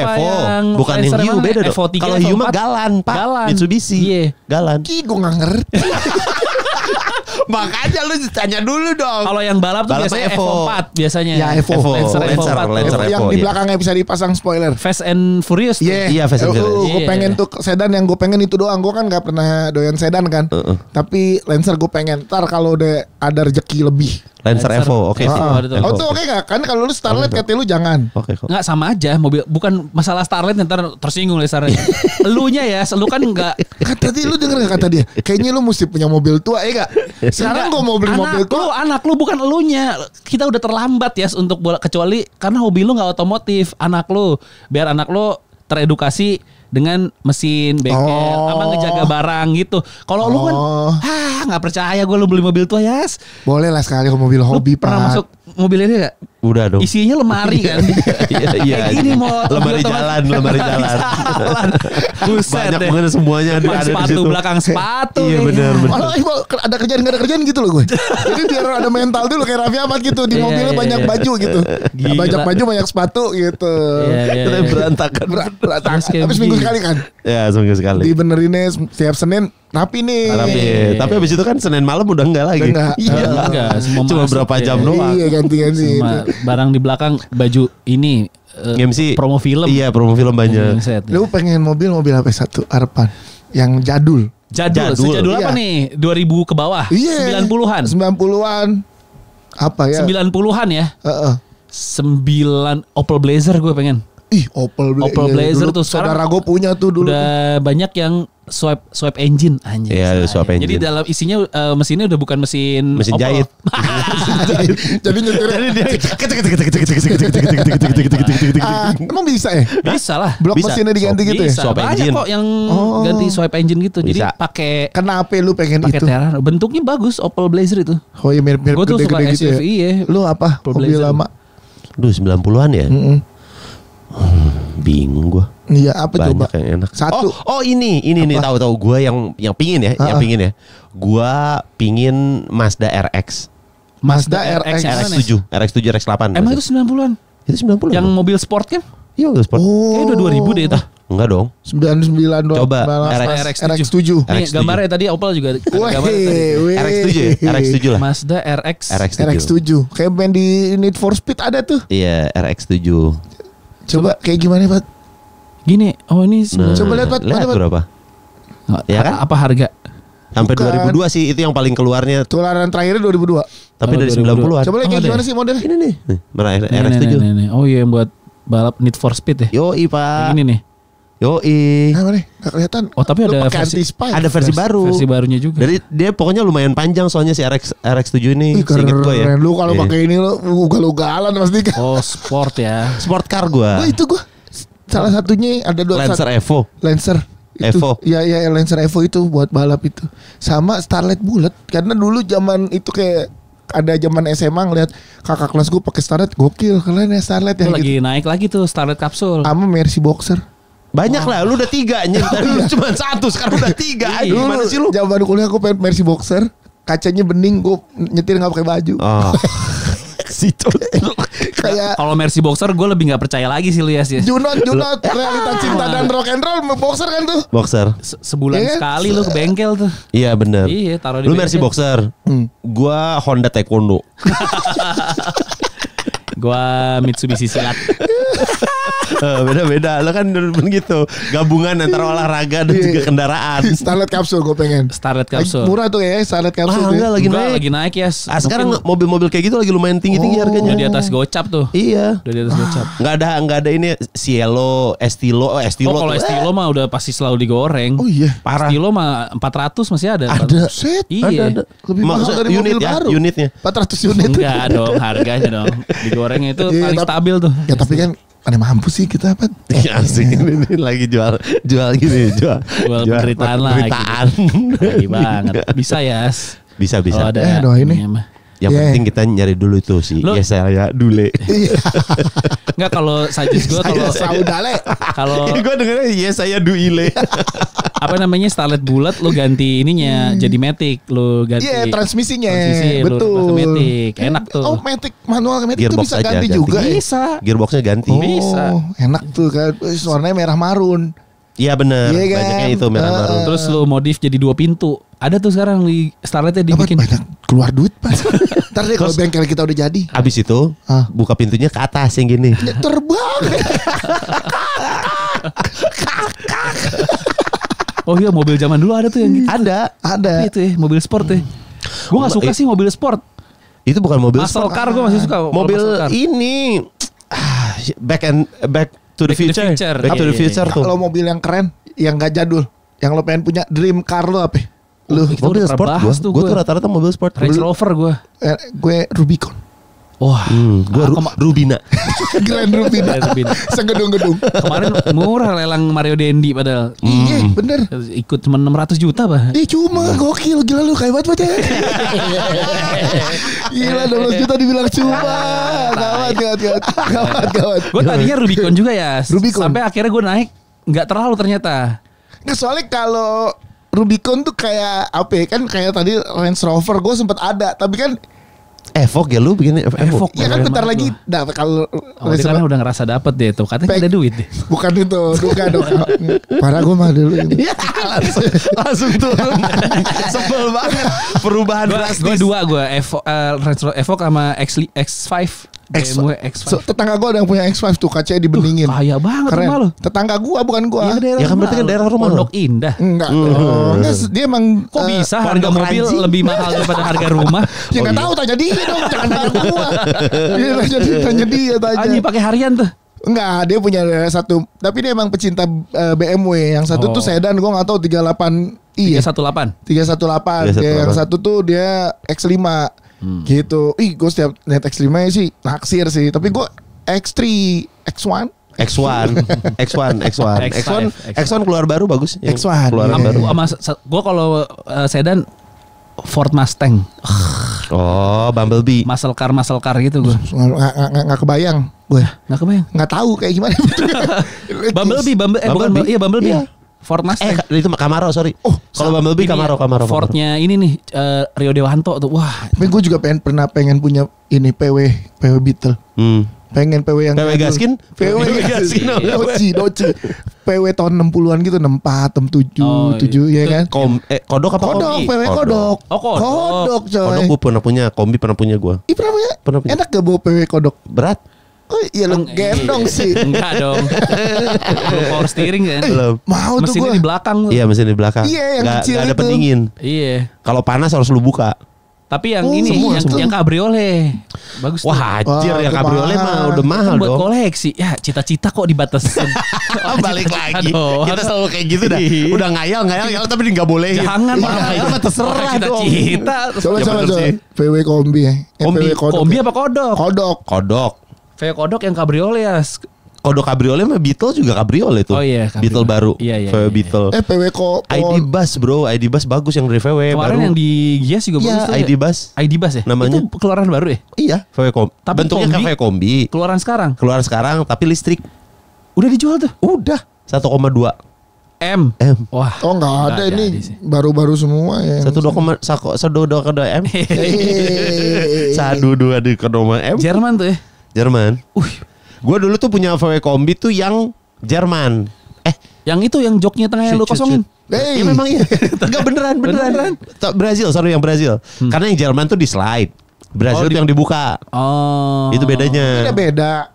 Speaker 3: Bukan yang hiu beda dong. Kalau hiu mah Galan, Pak. Mitsubishi. Galan.
Speaker 1: Gue gak ngerti.
Speaker 3: Makanya lu tanya dulu dong.
Speaker 2: Kalau yang balap tuh biasanya Evo 4 biasanya.
Speaker 1: Ya Evo.
Speaker 3: Lancer
Speaker 1: yang di belakangnya bisa dipasang spoiler.
Speaker 2: Fast and Furious.
Speaker 3: Iya Fast and Furious.
Speaker 1: Gue pengen tuh sedan, yang gue pengen itu doang. Gue kan gak pernah doyan sedan kan. Tapi Lancer gue pengen. Ntar kalau udah ada rezeki lebih.
Speaker 3: Lancer Evo, oke sih.
Speaker 1: Oh tuh oke gak? Kan kalau lu Starlet katanya lu jangan.
Speaker 3: Oke kok.
Speaker 2: Nggak sama aja mobil, bukan masalah Starlet ntar tersinggung oleh Starlet. Elunya ya, lu kan nggak.
Speaker 1: Tadi lu denger gak kata dia? Kayaknya lu mesti punya mobil tua, ya gak? Sekarang gue mau beli mobil tua.
Speaker 2: Anak lu bukan elunya. Kita udah terlambat ya untuk kecuali karena hobi lu nggak otomotif. Anak lu, biar anak lu teredukasi dengan mesin bengkel, sama ngejaga barang gitu. Kalau lu kan, nggak percaya gue lu beli mobil tua, Yas.
Speaker 1: Boleh lah sekali mobil hobi,
Speaker 2: Pak. Pernah masuk mobil ini gak?
Speaker 3: Udah dong.
Speaker 2: Isinya lemari kan.
Speaker 3: Iya.
Speaker 2: Ini mau
Speaker 3: lemari jalan.
Speaker 2: Buset
Speaker 3: banyak
Speaker 2: deh.
Speaker 3: banget semuanya ada
Speaker 2: sepatu,
Speaker 3: di situ.
Speaker 2: Belakang sepatu.
Speaker 3: Iya benar.
Speaker 1: Malah ada kerjaan gak ada kerjaan gitu loh gue. Jadi biar ada mental dulu kayak Raffi Ahmad gitu. Di mobilnya banyak baju gitu. Banyak baju banyak sepatu gitu.
Speaker 2: Iya.
Speaker 3: Berantakan.
Speaker 1: Habis minggu sekali kan.
Speaker 3: Ya seminggu sekali.
Speaker 1: Dibenerinnya setiap Senin rapi nih.
Speaker 3: Tapi habis itu kan Senin malam udah enggak lagi.
Speaker 2: Enggak.
Speaker 3: Cuma berapa jam doang.
Speaker 1: Iya ganti-ganti.
Speaker 2: Barang di belakang baju ini
Speaker 3: MC
Speaker 2: promo film.
Speaker 3: Iya promo film banyak.
Speaker 1: Lu pengen mobil apa satu harapan yang jadul.
Speaker 2: Sejadul apa nih? 2000 ke bawah.
Speaker 1: Iya.
Speaker 2: 90-an.
Speaker 1: 90-an. Apa ya?
Speaker 2: 90-an ya. 9 Opel Blazer gue pengen.
Speaker 1: Ih, Opel
Speaker 2: Blazer tuh
Speaker 1: saudara gue punya tuh dulu.
Speaker 2: Udah banyak yang swipe engine anjir.
Speaker 3: Iya, swipe engine.
Speaker 2: Jadi dalam isinya mesinnya udah bukan mesin
Speaker 3: jahit.
Speaker 1: Jadi nyetirnya emang bisa ya?
Speaker 2: Bisa lah.
Speaker 1: Blok mesinnya diganti gitu ya?
Speaker 2: Swipe engine. Banyak kok yang ganti swipe engine gitu. Jadi pakai.
Speaker 1: Kenapa lu pengen itu?
Speaker 2: Terang. Bentuknya bagus Opel Blazer itu.
Speaker 1: Oh iya mirip-mirip
Speaker 2: gue tuh suka SUV ya.
Speaker 1: Lu apa? Mobil lama?
Speaker 3: Duh 90-an ya? Bingung gue.
Speaker 1: Iya apa coba?
Speaker 3: Banyak yang enak.
Speaker 1: Satu.
Speaker 3: Oh ini nih tahu gue yang pingin ya, Gue pingin Mazda RX.
Speaker 1: Mazda RX
Speaker 3: 7, RX 7, RX 8.
Speaker 2: Emang itu 90-an?
Speaker 3: Itu 90-an.
Speaker 2: Yang mobil sport kan?
Speaker 3: Iya mobil sport.
Speaker 2: Kayaknya udah 2000 deh itu.
Speaker 3: Enggak dong.
Speaker 1: 99 doang.
Speaker 3: Coba
Speaker 1: RX 7.
Speaker 2: Nih gambarnya tadi Opel juga.
Speaker 3: RX 7 ya? RX 7 lah.
Speaker 2: Mazda RX
Speaker 1: 7. Kayak main di Need for Speed ada tuh.
Speaker 3: Iya, RX 7.
Speaker 1: Coba kayak gimana, Pat?
Speaker 2: Gini, ini
Speaker 1: coba lihat, Pat.
Speaker 3: Lihat berapa?
Speaker 2: Ya kan? Apa harga?
Speaker 3: Sampai 2002 sih itu yang paling keluarnya.
Speaker 1: Keluaran terakhirnya 2002.
Speaker 3: Tapi dari 90-an.
Speaker 1: Coba lihat kayak gimana sih modelnya?
Speaker 3: Ini nih. RX 7.
Speaker 2: Oh iya yang buat balap Need for Speed ya?
Speaker 3: Yoi, Pak.
Speaker 2: Yang ini nih.
Speaker 3: Yoi.
Speaker 1: Nah, mana? Gak kelihatan.
Speaker 2: Oh, tapi ada
Speaker 3: versi baru.
Speaker 2: Versi barunya juga.
Speaker 3: Dari dia pokoknya lumayan panjang soalnya si RX 7 ini.
Speaker 1: Keren gue ya. Lu kalau pakai ini lu ugal-ugalan pasti kan.
Speaker 2: Oh, sport ya.
Speaker 3: Sport car gua.
Speaker 1: Oh, itu gua. Salah satunya ada
Speaker 3: Lancer Evo.
Speaker 1: Lancer. Itu.
Speaker 3: Evo.
Speaker 1: Ya Lancer Evo itu buat balap itu. Sama Starlet Bullet karena dulu zaman itu kayak ada zaman SMA ngeliat kakak kelas gue pakai Starlet gokil, keren ya Starlet ya.
Speaker 2: Lagi gitu. Naik lagi tuh Starlet Capsule.
Speaker 1: Sama Mercy Boxer.
Speaker 3: Banyak lah, lu udah 3 lu cuma 1 sekarang udah 3. Gimana sih lu?
Speaker 1: Zaman kuliah gue pengen Mercy Boxer, kacanya bening, gue nyetir nggak pakai baju.
Speaker 3: Oh. Situ
Speaker 1: kayak
Speaker 2: kalau Mercy Boxer gue lebih nggak percaya lagi sih lu ya sih.
Speaker 1: Junot realita cinta dan rock and roll boxer kan tuh.
Speaker 3: Boxer.
Speaker 2: Sebulan sekali lu ke bengkel tuh.
Speaker 3: Iya benar.
Speaker 2: Iya taruh di.
Speaker 3: Lu Mercy Boxer. Gua Honda Taekwondo.
Speaker 2: Gua Mitsubishi Silat.
Speaker 3: Beda-beda. Lo kan begitu gabungan antara olahraga dan juga kendaraan.
Speaker 1: Starlet Capsule gue pengen.
Speaker 2: Starlet Capsule.
Speaker 1: Murah tuh ya Starlet Capsule.
Speaker 3: Enggak lagi naik
Speaker 2: ya.
Speaker 3: Sekarang mobil-mobil kayak gitu lagi lumayan tinggi-tinggi harganya.
Speaker 2: Udah di atas Gocap tuh.
Speaker 3: Iya.
Speaker 2: Udah di atas Gocap.
Speaker 3: Enggak ada ini Cielo, Estilo.
Speaker 2: Kalau Estilo mah udah pasti selalu digoreng.
Speaker 1: Oh iya.
Speaker 3: Parah.
Speaker 2: Estilo mah 400 masih ada.
Speaker 1: Ada.
Speaker 2: Iya.
Speaker 1: Ada. Lebih mahal dari mobil baru.
Speaker 3: Unitnya
Speaker 1: 400 unit.
Speaker 2: Enggak dong harganya dong. Digorengnya itu paling stabil tuh.
Speaker 1: Ya tapi kan ada mampu sih kita apa?
Speaker 3: Ya asik ini lagi jual gini jual
Speaker 2: penderitaan lah. Lagi banget. Bisa ya.
Speaker 3: Bisa.
Speaker 2: Ada
Speaker 1: ini.
Speaker 3: Yang penting kita nyari dulu itu sih. Ya saya dule.
Speaker 2: Enggak kalau sajis gue kalau
Speaker 1: saudale.
Speaker 2: Kalau
Speaker 3: gue dengernya ya saya duile.
Speaker 2: Apa namanya Starlet Bullet lu ganti ininya jadi Matic, lu ganti.
Speaker 1: Iya, transmisinya.
Speaker 2: Betul. Matic. Enak tuh.
Speaker 1: Oh, Matic manual Matic itu bisa ganti
Speaker 3: aja,
Speaker 1: juga.
Speaker 2: Bisa.
Speaker 3: Gearboxnya ganti.
Speaker 2: Bisa.
Speaker 1: Enak tuh kan. Warnanya merah marun.
Speaker 3: Iya benar.
Speaker 1: Iya kan?
Speaker 3: Banyaknya itu merah marun.
Speaker 2: Terus lu modif jadi 2 pintu. Ada tuh sekarang di Starletnya dibikin.
Speaker 1: Banyak keluar duit pas. Ntar deh kalau bengkel kita udah jadi.
Speaker 3: Abis itu buka pintunya ke atas yang gini.
Speaker 1: Terbang.
Speaker 2: Oh iya mobil zaman dulu ada tuh yang gitu.
Speaker 1: Ada.
Speaker 2: Itu ya mobil sport ya. Gue gak suka sih mobil sport.
Speaker 3: Itu bukan mobil
Speaker 2: muscle car gue masih suka.
Speaker 3: Mobil ini Back to the Future. Back to the Future tuh.
Speaker 1: Kalau mobil yang keren, yang gak jadul, yang lo pengen punya dream car lo apa? Lu
Speaker 3: mobil sport gue tuh rata-rata mobil sport.
Speaker 2: Range Rover gue.
Speaker 1: Gue Rubicon.
Speaker 3: Wah, gua Rubina.
Speaker 1: Grand Rubina. Segedung-gedung.
Speaker 2: Kemarin murah lelang Mario Dendi padahal.
Speaker 1: Iya, bener.
Speaker 2: Ikut cuma 600 juta, Pak.
Speaker 1: Cuma gokil, gila lu kayak banget. Gila 12 juta dibilang cuma. Gawat.
Speaker 2: Gue tadinya Rubicon juga ya. Sampai akhirnya gue naik nggak terlalu ternyata.
Speaker 1: Nggak, soalnya kalau Rubicon tuh kayak apa ya, kan kayak tadi Range Rover gue sempat ada, tapi kan
Speaker 3: Evoque ya lu bikin Evoque.
Speaker 1: Ya kan bentar lagi kalau
Speaker 2: kan udah ngerasa dapet deh tuh. Katanya ada duit deh.
Speaker 1: Bukan itu, duka. Parah gue mah dulu ini.
Speaker 3: langsung turun. Sebel banget. Perubahan drastis.
Speaker 2: Gue Evoque sama X5. BMW X5.
Speaker 1: Tetangga gue ada yang punya X5 tuh, kacanya dibeningin.
Speaker 2: Kaya banget rumah lo.
Speaker 1: Tetangga gue bukan gue.
Speaker 3: Ya kan berarti kan daerah rumah lo.
Speaker 2: Pondok Indah.
Speaker 1: Enggak. Dia emang
Speaker 2: kok bisa harga mobil lebih mahal daripada harga rumah?
Speaker 1: Ya nggak tahu, tanya dia dong, jangan tanya gue. Tanya dia.
Speaker 2: Anjing pakai harian tuh.
Speaker 1: Enggak, dia punya satu, tapi dia emang pecinta BMW. Yang satu tuh sedan, gue nggak tahu 38i. 318. Yang satu tuh dia X5. Gitu. Gue setiap lihat X5 sih naksir sih. Tapi gue X3, X1
Speaker 3: keluar baru bagus.
Speaker 1: X1
Speaker 3: keluar baru.
Speaker 2: Gue kalau sedan Ford Mustang.
Speaker 3: Oh, Bumblebee.
Speaker 2: Muscle car gitu gue.
Speaker 1: Nggak kebayang gue. Nggak tahu kayak gimana.
Speaker 2: Bumblebee. Iya. Ford Mustang.
Speaker 3: Itu Camaro, sorry. Kalau Bumblebee Camaro.
Speaker 2: Fordnya ini nih Rio Dewanto tuh. Wah.
Speaker 1: Tapi gue juga pengen punya ini PW Beetle. Pengen PW yang
Speaker 3: PW Gaskin?
Speaker 1: PW Gaskin. Doci. PW tahun 60-an gitu, 64, 67 ya kan?
Speaker 3: Kodok apa kombi?
Speaker 1: PW kodok.
Speaker 2: Kodok
Speaker 1: coy.
Speaker 3: Kodok gue pernah punya, kombi pernah punya gue.
Speaker 1: Pernah punya. Enak gak bawa PW kodok?
Speaker 3: Berat.
Speaker 1: Oh iya lu gendong sih.
Speaker 2: Enggak dong. Power steering kan.
Speaker 3: Belum.
Speaker 1: Mau tuh
Speaker 2: mesinnya
Speaker 1: gua.
Speaker 2: di belakang.
Speaker 3: Iya, mesin di belakang.
Speaker 1: Iya, yang kecil
Speaker 3: gak ada
Speaker 1: itu.
Speaker 3: pendingin.
Speaker 2: Iya.
Speaker 3: Kalau panas harus lu buka.
Speaker 2: Tapi yang ini yang cabriolet bagus.
Speaker 3: Wah, anjir yang cabriolet mah udah mahal
Speaker 2: buat
Speaker 3: dong.
Speaker 2: Koleksi. Ya, cita-cita kok dibatasin.
Speaker 3: Balik lagi. Kita selalu kayak gitu dah. Udah ngayal tapi enggak boleh.
Speaker 2: Jangan
Speaker 3: mah terserah dong.
Speaker 2: Cita-cita.
Speaker 1: Coba. PW kombi ya.
Speaker 2: Kombi apa kodok?
Speaker 3: Kodok.
Speaker 2: PW kodok yang cabriolet ya.
Speaker 3: Kodok cabriolet mah Beetle juga cabriolet tuh.
Speaker 2: Oh iya,
Speaker 3: Beetle baru.
Speaker 2: Iya.
Speaker 3: VW Beetle.
Speaker 1: PW
Speaker 3: ID Bus bro, ID Bus bagus yang dari VW
Speaker 2: kemarin
Speaker 3: baru.
Speaker 2: yang di Gias juga bagus tuh.
Speaker 3: ID Bus.
Speaker 2: ID Bus ya?
Speaker 3: Namanya.
Speaker 2: Itu keluaran baru ya?
Speaker 3: Iya, VW kombi.
Speaker 2: Tapi
Speaker 3: bentuknya kayak VW kombi.
Speaker 2: Keluaran sekarang
Speaker 3: tapi listrik.
Speaker 2: Udah dijual tuh?
Speaker 3: Udah. 1,2
Speaker 2: M.
Speaker 3: Wah.
Speaker 1: Oh enggak ada ini baru-baru semua ya.
Speaker 3: 1,2 M. 1,2 M.
Speaker 2: Jerman tuh ya?
Speaker 3: Jerman. Gue dulu tuh punya VW kombi tuh yang Jerman.
Speaker 2: Yang itu yang joknya tengahnya lu kosongin.
Speaker 3: Ya memang iya. Enggak beneran. Brazil, yang Brazil. Karena yang Jerman tuh di slide. Brazil tuh yang dibuka.
Speaker 2: Oh.
Speaker 3: Itu bedanya. Beda.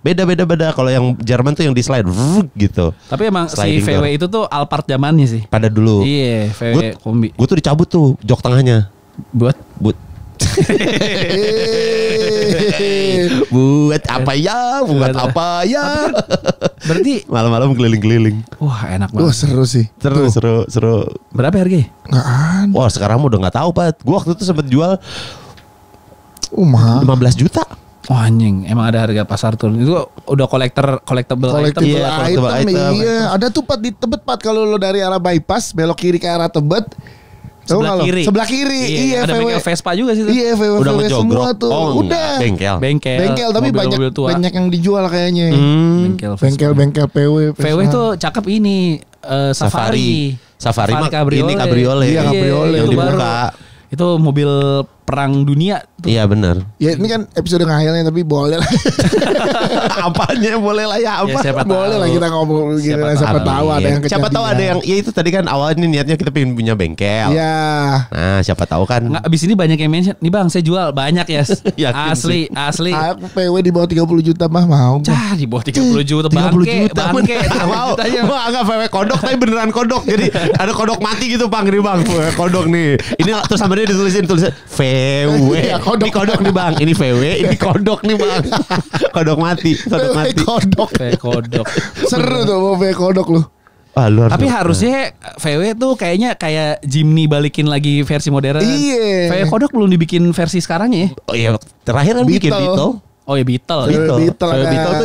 Speaker 3: Kalau yang Jerman tuh yang di slide gitu.
Speaker 2: Tapi emang sliding si VW itu tuh Alphard zamannya sih.
Speaker 3: Pada dulu.
Speaker 2: Iya, VW kombi.
Speaker 3: Gue tuh dicabut tuh jok tengahnya.
Speaker 2: Buat
Speaker 3: apa ya?
Speaker 2: Berarti
Speaker 3: malam-malam keliling-keliling.
Speaker 2: Wah, enak banget.
Speaker 1: Wah, seru sih.
Speaker 3: Seru.
Speaker 2: Berapa harganya?
Speaker 1: Nggak ada.
Speaker 3: Wah, sekarang udah nggak tahu, Pat. Gua waktu itu sempet jual
Speaker 1: mahal.
Speaker 3: 15 juta.
Speaker 2: Oh, anjing, emang ada harga pasar tuh. Itu udah collectible item.
Speaker 1: Iya, ada tuh Pat di Tebet, Pat. Kalau lo dari arah bypass belok kiri ke arah Tebet.
Speaker 2: Sebelah kiri.
Speaker 1: Iya,
Speaker 2: ada bengkel Vespa juga sih tuh.
Speaker 1: Iya, VW semua tuh.
Speaker 3: Udah.
Speaker 1: Bengkel tapi banyak yang dijual kayaknya. Bengkel PW.
Speaker 2: VW tuh cakep ini Safari
Speaker 3: cabriolet. Ini cabriolet.
Speaker 1: Iya, cabriolet
Speaker 3: yang dibuka.
Speaker 2: Itu mobil perang dunia tuh.
Speaker 3: Iya benar.
Speaker 1: Ya ini kan episode ngayalnya tapi boleh lah.
Speaker 3: Apanya boleh lah ya apa?
Speaker 1: Ya, boleh lah kita ngomong gitu. Siapa tahu ada yang
Speaker 3: siapa tahu ada yang ya itu tadi kan awalnya niatnya kita pengen punya bengkel.
Speaker 1: Iya.
Speaker 3: Nah siapa tahu kan.
Speaker 2: Nggak, abis ini banyak yang mention. Nih bang saya jual banyak ya. Asli.
Speaker 1: Aku PW di bawah 30 juta mah mau.
Speaker 2: Cah di bawah 30 juta bangke.
Speaker 3: Mau agak VW kodok tapi beneran kodok. Jadi ada kodok mati gitu bang. Ini bang VW kodok nih. Ini terus sama dia ditulisin VW. Ini kodok nih bang. Ini VW. Ini kodok nih bang. Kodok mati.
Speaker 1: Kodok. Seru tuh mau VW kodok lu.
Speaker 2: Tapi harusnya VW tuh kayaknya kayak Jimny balikin lagi versi modern.
Speaker 1: Iya.
Speaker 2: VW kodok belum dibikin versi sekarang ya.
Speaker 3: Oh iya. Terakhir kan bikin Beetle.
Speaker 2: Oh ya Beetle
Speaker 3: tuh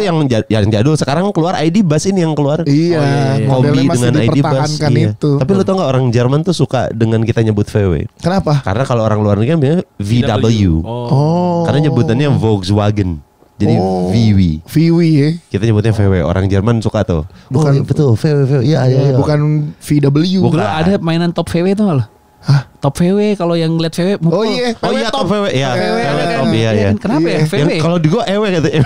Speaker 3: yang jadul. Sekarang keluar ID Buzz ini yang keluar.
Speaker 1: Iya.
Speaker 3: Kombi dengan ID Buzz.
Speaker 1: Itu.
Speaker 3: Tapi lu tau gak orang Jerman tuh suka dengan kita nyebut VW.
Speaker 1: Kenapa?
Speaker 3: Karena kalau orang luar negeri kan bilangnya VW. Karena nyebutannya Volkswagen. Jadi VW
Speaker 1: ya.
Speaker 3: Kita nyebutnya VW. Orang Jerman suka tuh.
Speaker 1: Bukan
Speaker 3: betul VW. Iya.
Speaker 1: Bukan VW.
Speaker 2: Bukan ada mainan top VW tuh loh.
Speaker 1: Hah?
Speaker 2: Top VW kalau yang ngeliat VW mukul.
Speaker 3: Oh iya top VW. Iya.
Speaker 2: Top iya. Kenapa ya VW?
Speaker 3: Kalau di gua EW gitu.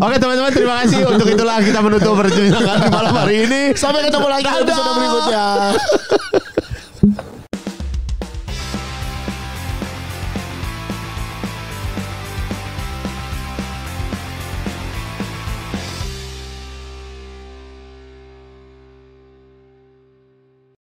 Speaker 3: Oke teman-teman, terima kasih. Untuk itulah kita menutup perbincangan di malam hari ini.
Speaker 1: Sampai ketemu lagi di episode berikutnya.